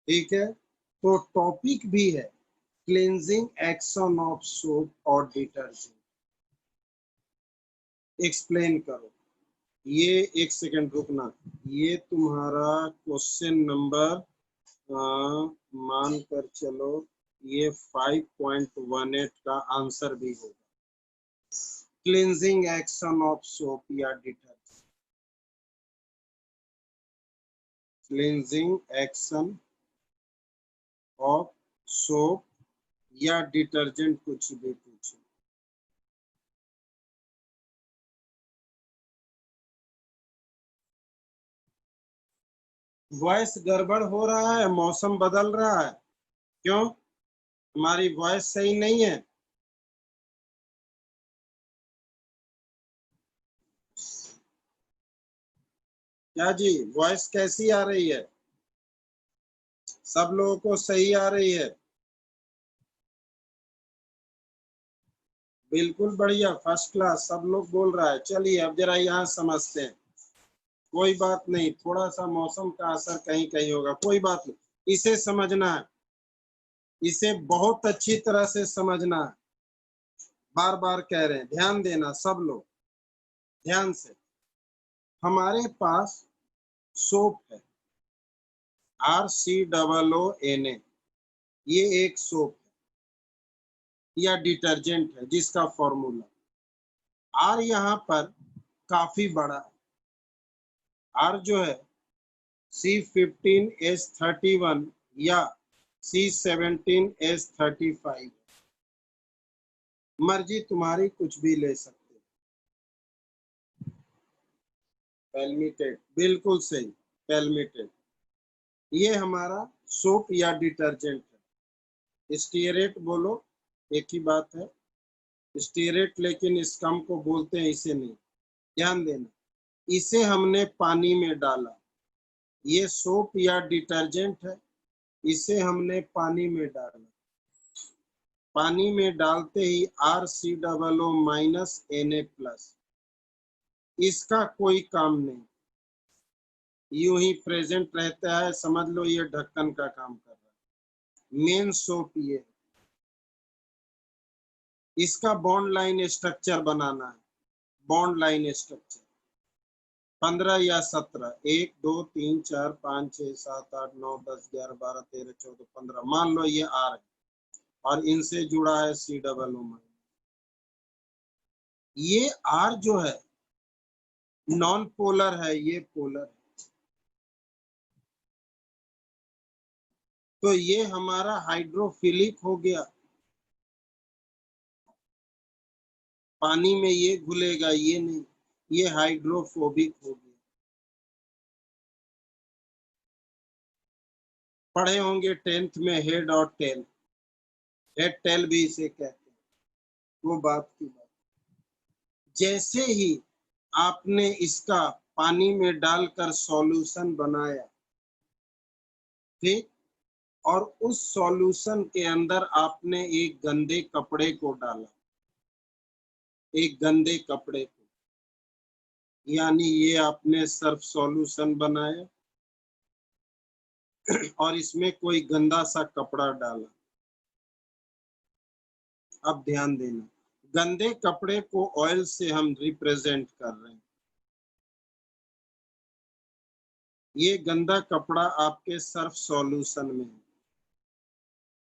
ठीक है। तो टॉपिक भी है क्लींजिंग एक्शन ऑफ सोप और डिटर्जेंट। एक्सप्लेन करो। ये एक सेकंड रुकना, ये तुम्हारा क्वेश्चन नंबर मान कर चलो ये 5.18 का आंसर भी होगा। क्लींजिंग एक्शन ऑफ सोप या detergent, cleansing action of soap या डिटर्जेंट, कुछ भी पूछो। वॉइस गड़बड़ हो रहा है, मौसम बदल रहा है, क्यों? हमारी वॉइस सही नहीं है? क्या जी, वॉइस कैसी आ रही है? सब लोगों को सही आ रही है? बिल्कुल बढ़िया, फर्स्ट क्लास, सब लोग बोल रहा है। चलिए अब जरा यहाँ समझते हैं। कोई बात नहीं, थोड़ा सा मौसम का असर कहीं कहीं होगा, कोई बात नहीं, इसे समझना है, इसे बहुत अच्छी तरह से समझना है। बार बार कह रहे हैं, ध्यान देना सब लोग, ध्यान से। हमारे पास सोप है, RCOONA, ये एक सोप है या डिटर्जेंट है जिसका फॉर्मूला आर यहाँ पर काफी बड़ा है। आर जो है C15H31 या C17H35, मर्जी तुम्हारी, कुछ भी ले सकते हो। पैल्मिटेड, बिल्कुल सही, पैल्मिटेड। ये हमारा सोप या डिटर्जेंट है। स्टीयरेट बोलो, एक ही बात है, स्टीयरेट, लेकिन इस कम को बोलते हैं, इसे नहीं। ध्यान देना, इसे हमने पानी में डाला, ये सोप या डिटर्जेंट है, इसे हमने पानी में डाला, पानी में डालते ही RCOO- इसका कोई काम नहीं, यूं ही प्रेजेंट रहता है, समझ लो ये ढक्कन का काम कर रहा है। मेन सोप ये, इसका बॉन्ड लाइन स्ट्रक्चर बनाना है, बॉन्ड लाइन स्ट्रक्चर 15 या 17, 1 2 3 4 5 6 7 8 9 10 11 12 13 14 15, मान लो ये R है और इनसे जुड़ा है COO-। ये R जो है नॉन पोलर है, ये पोलर है। तो ये हमारा हाइड्रोफिलिक हो गया, पानी में ये घुलेगा, ये नहीं, ये हाइड्रोफोबिक हो गया। पढ़े होंगे 10th में हेड और टेल, हेड टेल भी इसे कहते हैं, वो बात की बात। जैसे ही आपने इसका पानी में डालकर सॉल्यूशन बनाया, ठीक, और उस सॉल्यूशन के अंदर आपने एक गंदे कपड़े को डाला, एक गंदे कपड़े को, यानी ये आपने सर्फ सॉल्यूशन बनाया और इसमें कोई गंदा सा कपड़ा डाला। अब ध्यान देना, गंदे कपड़े को ऑयल से हम रिप्रेजेंट कर रहे हैं। ये गंदा कपड़ा आपके सर्फ सॉल्यूशन में है,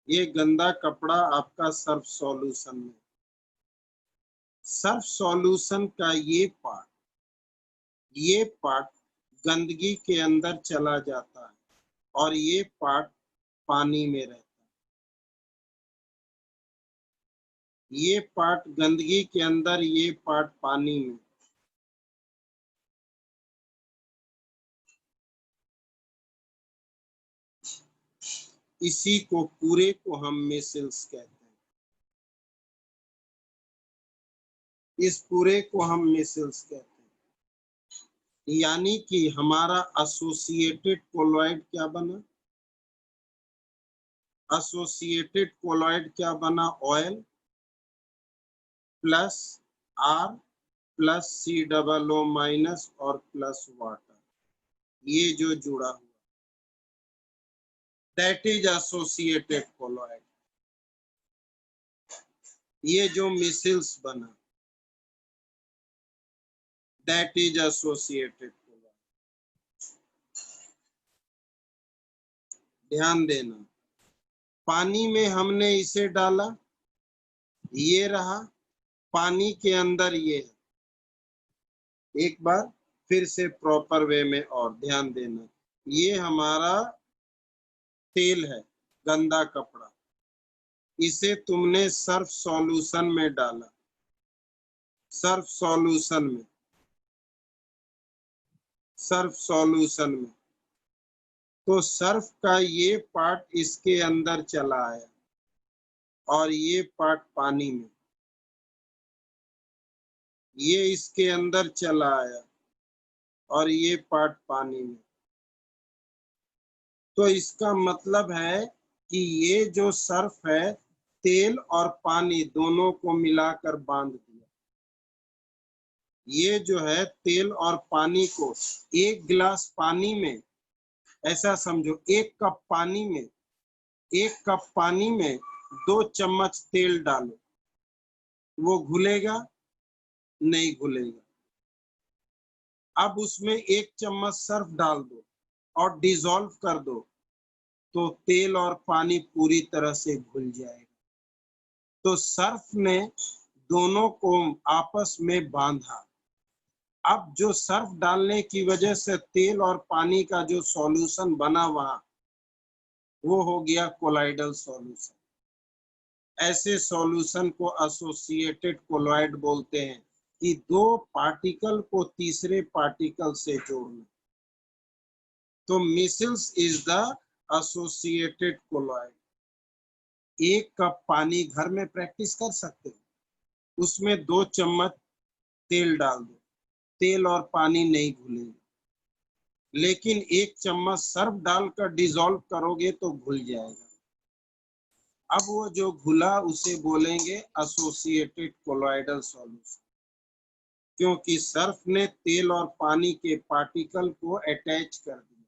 ये गंदा कपड़ा आपका सर्फ सॉल्यूशन में। सर्फ सॉल्यूशन का ये पार्ट गंदगी के अंदर चला जाता है और ये पार्ट पानी में रहता है। ये पार्ट गंदगी के अंदर, ये पार्ट पानी में। इसी को पूरे को हम मिसल्स कहते हैं, इस पूरे को हम मिसल्स कहते हैं। यानी कि हमारा एसोसिएटेड कोलॉइड क्या बना, एसोसिएटेड कोलॉइड क्या बना, oil plus R plus COO minus और प्लस वाटर, ये जो जुड़ा हुआ, दैट इज एसोसिएटेड कोलॉइड। ये जो मिसिल्स बना, दैट इज एसोसिएटेड कोलॉइड। ध्यान देना, पानी में हमने इसे डाला, ये रहा, पानी के अंदर ये है। एक बार फिर से प्रॉपर वे में और ध्यान देना, ये हमारा तेल है, गंदा कपड़ा, इसे तुमने सर्फ सॉल्यूशन में डाला, सर्फ सॉल्यूशन में, सर्फ सॉल्यूशन में, तो सर्फ का ये पार्ट इसके अंदर चला आया और ये पार्ट पानी में, ये इसके अंदर चला आया और ये पार्ट पानी में। तो इसका मतलब है कि ये जो सर्फ है, तेल और पानी दोनों को मिलाकर बांध दिया। ये जो है तेल और पानी को, एक गिलास पानी में, ऐसा समझो, एक कप पानी में, एक कप पानी में 2 चम्मच तेल डालो, वो घुलेगा? नहीं घुलेगा। अब उसमें 1 चम्मच सर्फ डाल दो और डिसॉल्व कर दो, तो तेल और पानी पूरी तरह से घुल जाएगा। तो सर्फ ने दोनों को आपस में बांधा। अब जो सर्फ डालने की वजह से तेल और पानी का जो सॉल्यूशन बना वहां, वो हो गया कोलाइडल सॉल्यूशन। ऐसे सॉल्यूशन को एसोसिएटेड कोलॉइड बोलते हैं, कि 2 पार्टिकल को तीसरे पार्टिकल से जोड़ना। तो measles is the associated colloid. 1 cup पानी घर में प्रैक्टिस कर सकते हो, उसमें 2 चम्मच तेल डाल दो, तेल और पानी नहीं घुलेगा, लेकिन 1 चम्मच सर्फ डालकर डिसॉल्व करोगे तो घुल जाएगा। अब वो जो घुला उसे बोलेंगे एसोसिएटेड कोलॉइडल सॉल्यूशन, क्योंकि सर्फ ने तेल और पानी के पार्टिकल को अटैच कर दिया।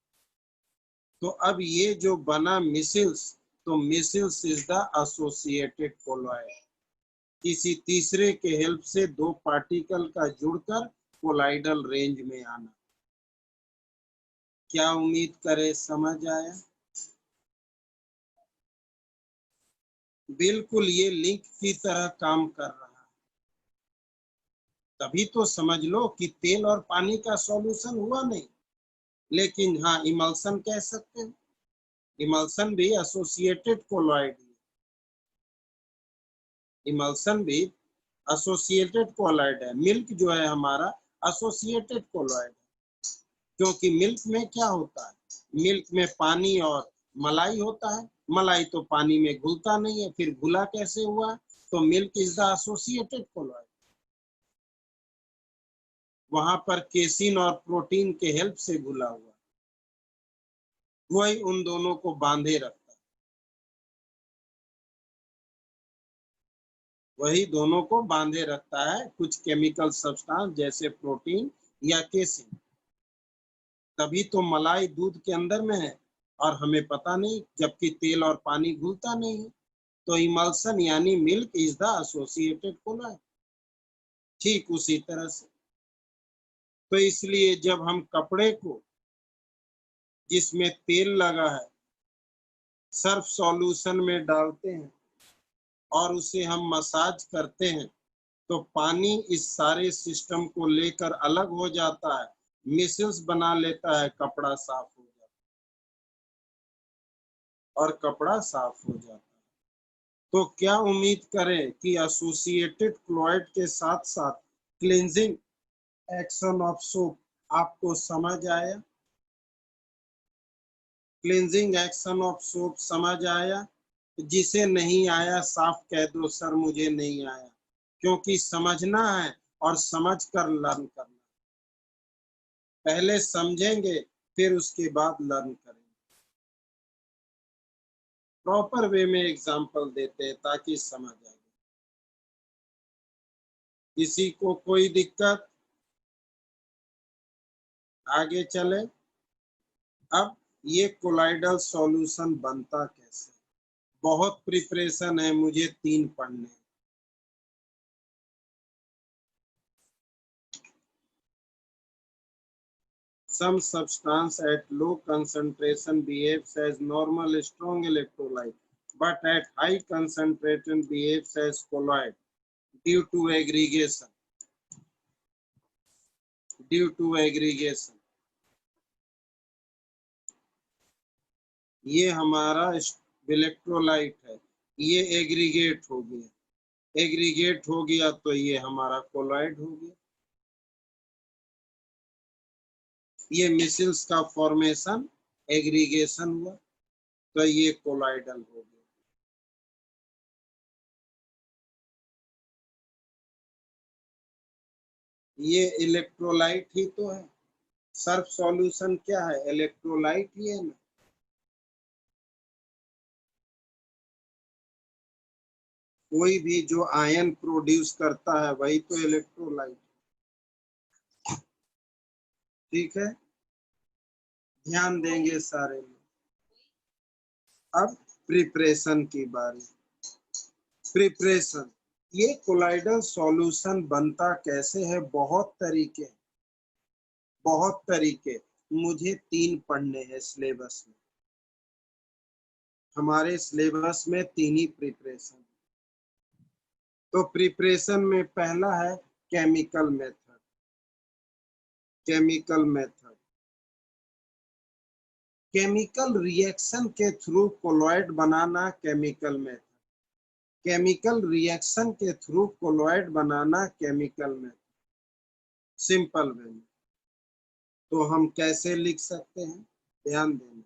तो अब ये जो बना मिसिल्स, तो measles is the associated colloid. किसी तीसरे के हेल्प से 2 पार्टिकल का जुड़कर कोलाइडल रेंज में आना। क्या उम्मीद करे समझ आया? बिल्कुल, ये लिंक की तरह काम कर रहा है। तभी तो समझ लो कि तेल और पानी का सॉल्यूशन हुआ नहीं, लेकिन हाँ, इमल्सन कह सकते हैं। इमल्सन भी एसोसिएटेड कोलॉइड है। इमल्सन भी एसोसिएटेड कोलॉइड है। मिल्क जो है हमारा एसोसिएटेड कोलॉइड है, क्योंकि मिल्क में क्या होता है, मिल्क में पानी और मलाई होता है। मलाई तो पानी में घुलता नहीं है, फिर घुला कैसे हुआ? तो milk is the associated colloid. वहां पर केसिन और प्रोटीन के हेल्प से घुला हुआ, वही उन दोनों को बांधे रखता है, वही दोनों को बांधे रखता है, कुछ केमिकल सब्सटेंस जैसे प्रोटीन या केसिन। तभी तो मलाई दूध के अंदर में है और हमें पता नहीं, जबकि तेल और पानी घुलता नहीं है। तो इमल्सन यानी milk is the associated colloid. ठीक उसी तरह से, तो इसलिए जब हम कपड़े को, जिसमें तेल लगा है, सर्फ सॉल्यूशन में डालते हैं और उसे हम मसाज करते हैं, तो पानी इस सारे सिस्टम को लेकर अलग हो जाता है, मिसिल्स बना लेता है, कपड़ा साफ हो जाता है और कपड़ा साफ हो जाता है। तो क्या उम्मीद करें कि एसोसिएटेड क्लोराइड के साथ साथ क्लींजिंग एक्शन ऑफ सोप आपको समझ आया? क्लींजिंग एक्शन ऑफ सोप समझ आया? जिसे नहीं आया साफ कह दो, सर मुझे नहीं आया, क्योंकि समझना है और समझ कर लर्न करना। पहले समझेंगे, फिर उसके बाद लर्न करेंगे। प्रॉपर वे में एग्जाम्पल देते हैं ताकि समझ आए। किसी को कोई दिक्कत? आगे चले। अब ये कोलाइडल सॉल्यूशन बनता कैसे? बहुत प्रिपरेशन है, मुझे 3 पढ़ने। Some substance at low concentration behaves as normal strong electrolyte, but at high concentration behaves as colloid due to aggregation. Due to aggregation. ये हमारा इलेक्ट्रोलाइट है, ये एग्रीगेट हो गया। एग्रीगेट हो गया तो ये हमारा कोलॉइड हो गया। ये मिसिल्स का फॉर्मेशन एग्रीगेशन हुआ तो ये कोलॉइडल हो गया। ये इलेक्ट्रोलाइट ही तो है। सर्फ सॉल्यूशन क्या है? इलेक्ट्रोलाइट ही है ना। कोई भी जो आयन प्रोड्यूस करता है वही तो इलेक्ट्रोलाइट। ठीक है, ध्यान देंगे सारे लोग। अब प्रिपरेशन की बारी। प्रिपरेशन, ये कोलाइडल सॉल्यूशन बनता कैसे है? बहुत तरीके, बहुत तरीके। मुझे 3 पढ़ने हैं सिलेबस में। हमारे सिलेबस में 3 ही प्रिपरेशन। तो प्रिपरेशन में पहला है chemical method. Chemical method, chemical reaction के थ्रू कोलॉइड बनाना केमिकल मेथड। केमिकल रिएक्शन के थ्रू कोलॉइड बनाना केमिकल मेथड, सिंपल वे में। तो हम कैसे लिख सकते हैं? ध्यान देना,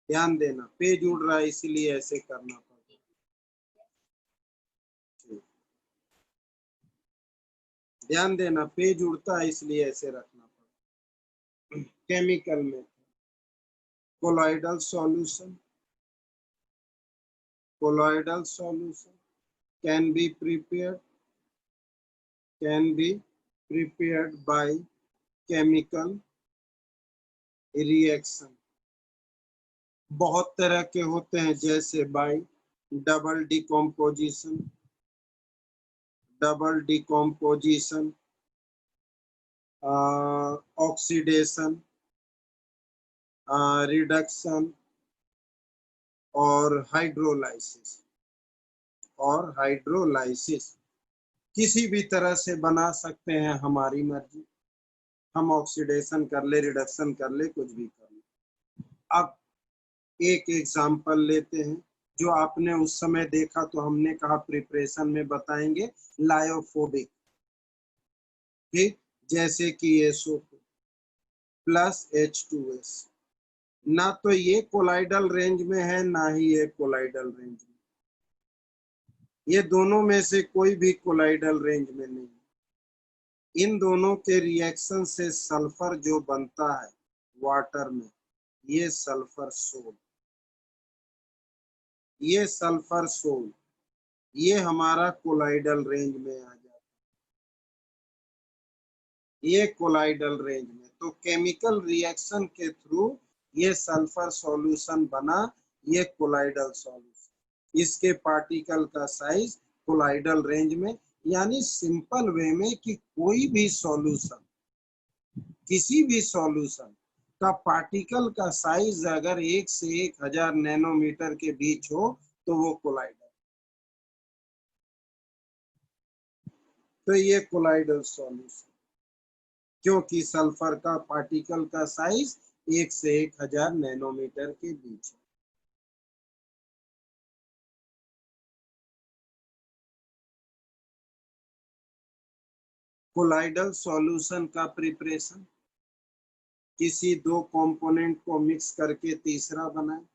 ध्यान देना। पेज उड़ रहा है इसीलिए ऐसे करना पड़ेगा। ध्यान देना, पेज उड़ता है इसलिए ऐसे रखना पड़ेगा। Chemical method, colloidal solution. Colloidal solution can be prepared by chemical reaction। बहुत तरह के होते हैं, जैसे bye double decomposition, oxidation, reduction और हाइड्रोलाइसिस। किसी भी तरह से बना सकते हैं, हमारी मर्जी। हम ऑक्सीडेशन कर ले, रिडक्शन कर ले, कुछ भी कर ले। अब एक एग्जाम्पल लेते हैं जो आपने उस समय देखा, तो हमने कहा प्रिपरेशन में बताएंगे लायोफोबिक। ठीक, जैसे कि SO2 प्लस H2S। ना तो ये कोलाइडल रेंज में है, ना ही ये कोलाइडल रेंज में। ये दोनों में से कोई भी कोलाइडल रेंज में नहीं। इन दोनों के रिएक्शन से सल्फर जो बनता है वाटर में, ये सल्फर सोल, ये सल्फर सोल, ये हमारा कोलाइडल रेंज में आ जाता है। ये कोलाइडल रेंज में, तो केमिकल रिएक्शन के थ्रू ये सल्फर सॉल्यूशन बना, ये कोलाइडल सॉल्यूशन। इसके पार्टिकल का साइज कोलाइडल रेंज में, यानी सिंपल वे में कि कोई भी सॉल्यूशन, किसी भी सॉल्यूशन का पार्टिकल का साइज अगर 1 से 1000 नैनोमीटर के बीच हो तो वो कोलाइडल। तो ये कोलाइडल सॉल्यूशन, क्योंकि सल्फर का पार्टिकल का साइज 1 से 1000 नैनोमीटर के बीच है। कोलाइडल सॉल्यूशन का प्रिपरेशन, किसी 2 कंपोनेंट को मिक्स करके तीसरा बनाए।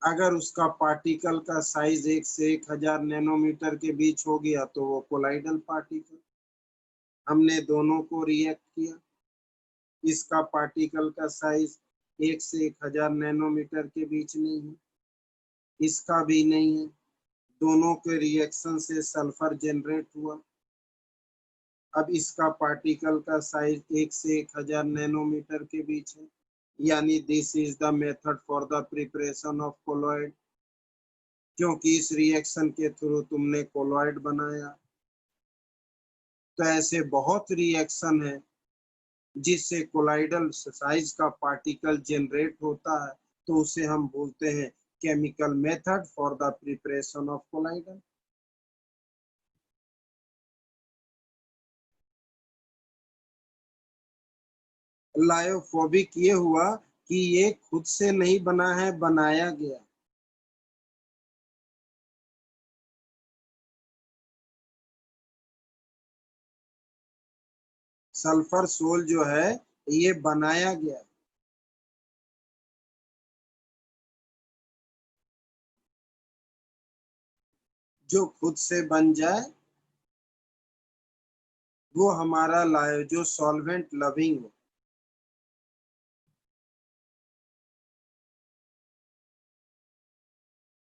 अगर उसका पार्टिकल का साइज 1 से 1000 नैनोमीटर के बीच हो गया तो वो कोलाइडल पार्टिकल। हमने दोनों को रिएक्ट किया, इसका पार्टिकल का साइज 1 से 1000 नैनोमीटर के बीच नहीं है, इसका भी नहीं है। दोनों के रिएक्शन से सल्फर जनरेट हुआ। अब इसका पार्टिकल का साइज 1 से 1000 नैनोमीटर के बीच है, यानी this is the method for the preparation of colloid, क्योंकि इस रिएक्शन के थ्रू तुमने कोलॉइड बनाया। तो ऐसे बहुत रिएक्शन है जिससे कोलाइडल साइज का पार्टिकल जनरेट होता है, तो उसे हम बोलते हैं chemical method for the preparation of colloidal. Lyophobic ये हुआ कि ये खुद से नहीं बना है, बनाया गया। सल्फर सोल जो है ये बनाया गया। जो खुद से बन जाए वो हमारा लायो, जो सॉल्वेंट लविंग हो।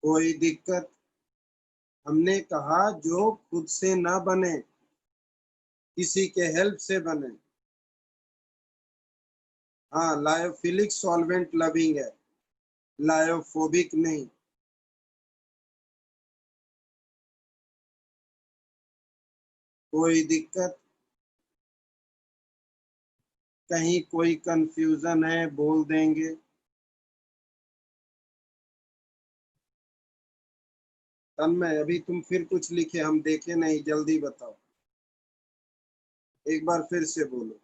कोई दिक्कत? हमने कहा जो खुद से ना बने, किसी के हेल्प से बने। हाँ, लायोफिलिक सॉल्वेंट लविंग है, लायोफोबिक नहीं। कोई दिक्कत? कहीं कोई कंफ्यूजन है बोल देंगे। तन्मय, अभी तुम फिर कुछ लिखे, हम देखे नहीं, जल्दी बताओ, एक बार फिर से बोलो।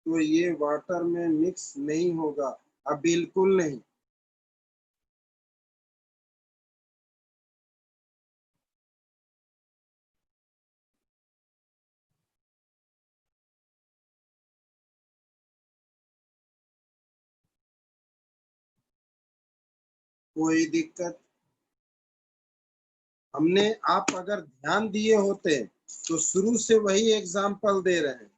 तो ये वाटर में मिक्स नहीं होगा, अब बिल्कुल नहीं। कोई दिक्कत? हमने, आप अगर ध्यान दिए होते तो शुरू से वही एग्जाम्पल दे रहे हैं,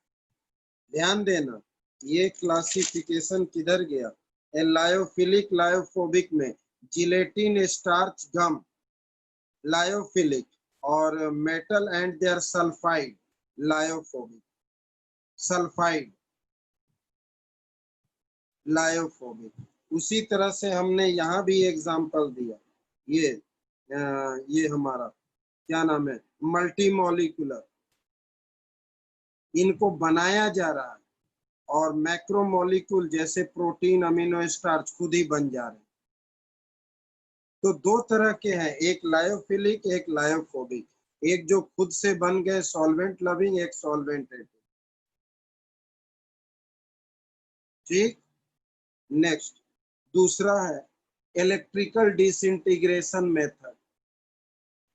ध्यान देना। ये क्लासिफिकेशन किधर गया? लायोफिलिक लायोफोबिक में जिलेटिन स्टार्च गम लायोफिलिक, और metal and their sulphide lyophobic, sulphide lyophobic. उसी तरह से हमने यहाँ भी एग्जाम्पल दिया। ये हमारा क्या नाम है, मल्टी मॉलिक्यूलर, इनको बनाया जा रहा है, और मैक्रोमोलिक्यूल जैसे प्रोटीन अमीनो स्टार्च खुद ही बन जा रहे हैं। तो दो तरह के हैं, एक लायोफिलिक एक लायोफोबिक, एक जो खुद से बन गए सॉल्वेंट लविंग, एक सॉल्वेंट एडिंग। ठीक, नेक्स्ट दूसरा है electrical disintegration method.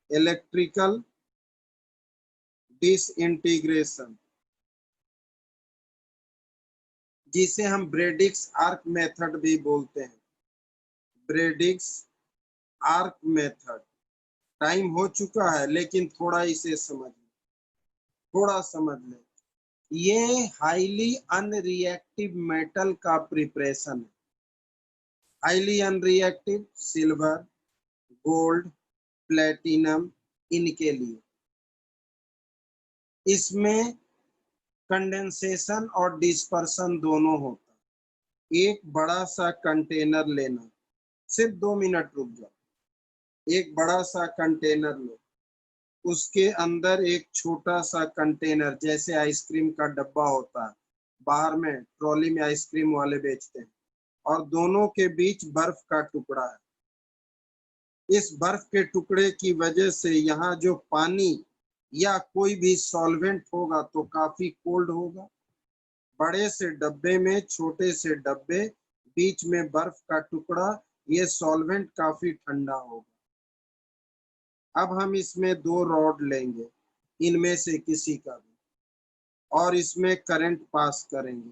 Electrical disintegration, जिसे हम ब्रेडिक्स आर्क मेथड भी बोलते हैं, ब्रेडिक्स आर्क मेथड। टाइम हो चुका है, लेकिन थोड़ा इसे समझ लें, थोड़ा समझ लें। ये हाईली अनरिएक्टिव मेटल का प्रिपरेशन है। Highly unreactive silver, gold, platinum, इनके लिए इसमें कंडेंसेशन और डिस्पर्सन दोनों होता है। एक बड़ा सा कंटेनर लेना, सिर्फ 2 मिनट रुक जाओ। एक बड़ा सा कंटेनर लो, उसके अंदर एक छोटा सा कंटेनर, जैसे आइसक्रीम का डब्बा होता है, बाहर में ट्रॉली में आइसक्रीम वाले बेचते हैं, और दोनों के बीच बर्फ का टुकड़ा है। इस बर्फ के टुकड़े की वजह से यहाँ जो पानी या कोई भी सॉल्वेंट होगा तो काफी कोल्ड होगा। बड़े से डब्बे में छोटे से डब्बे, बीच में बर्फ का टुकड़ा, ये सॉल्वेंट काफी ठंडा होगा। अब हम इसमें 2 रॉड लेंगे, इनमें से किसी का भी, और इसमें करंट पास करेंगे।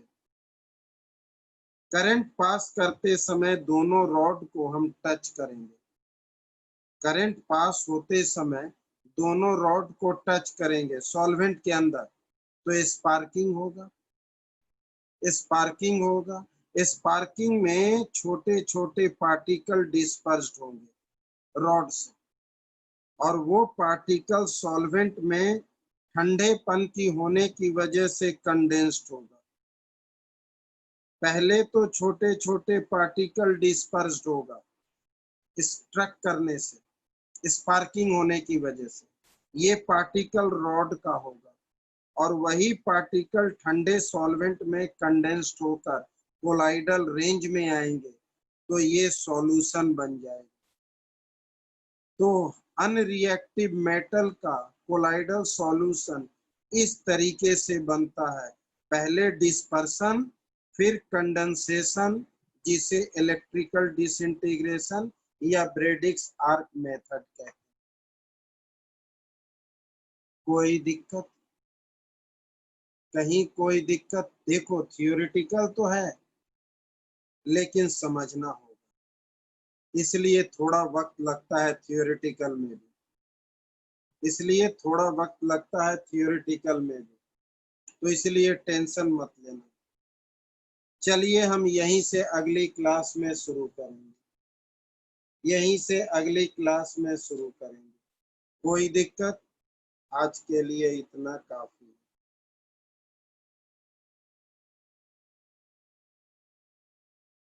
करंट पास करते समय दोनों रॉड को हम टच करेंगे। करंट पास होते समय दोनों रॉड को टच करेंगे सॉल्वेंट के अंदर, तो स्पार्किंग होगा। स्पार्किंग होगा। स्पार्किंग में छोटे छोटे पार्टिकल डिस्पर्स्ड होंगे रॉड से, और वो पार्टिकल सॉल्वेंट में ठंडेपन की होने की वजह से कंडेंस्ड होगा। पहले तो छोटे छोटे पार्टिकल डिस्पर्स्ड होगा स्ट्रक करने से, स्पार्किंग होने की वजह से, ये पार्टिकल रॉड का होगा, और वही पार्टिकल ठंडे सॉल्वेंट में कंडेंस्ड होकर कोलाइडल रेंज में आएंगे, तो ये सॉल्यूशन बन जाएगा। तो अनरिएक्टिव मेटल का कोलाइडल सॉल्यूशन इस तरीके से बनता है, पहले डिस्पर्सन, फिर कंडेंसेशन, जिसे इलेक्ट्रिकल डिसइंटीग्रेशन या ब्रेडिक्स आर्क मेथड कहते हैं। कोई दिक्कत? कहीं कोई दिक्कत? देखो थियोरेटिकल तो है लेकिन समझना होगा, इसलिए थोड़ा वक्त लगता है थियोरेटिकल में भी, इसलिए थोड़ा वक्त लगता है थियोरेटिकल में भी, तो इसलिए टेंशन मत लेना। चलिए हम यहीं से अगली क्लास में शुरू करेंगे, यहीं से अगली क्लास में शुरू करेंगे। कोई दिक्कत? आज के लिए इतना काफी।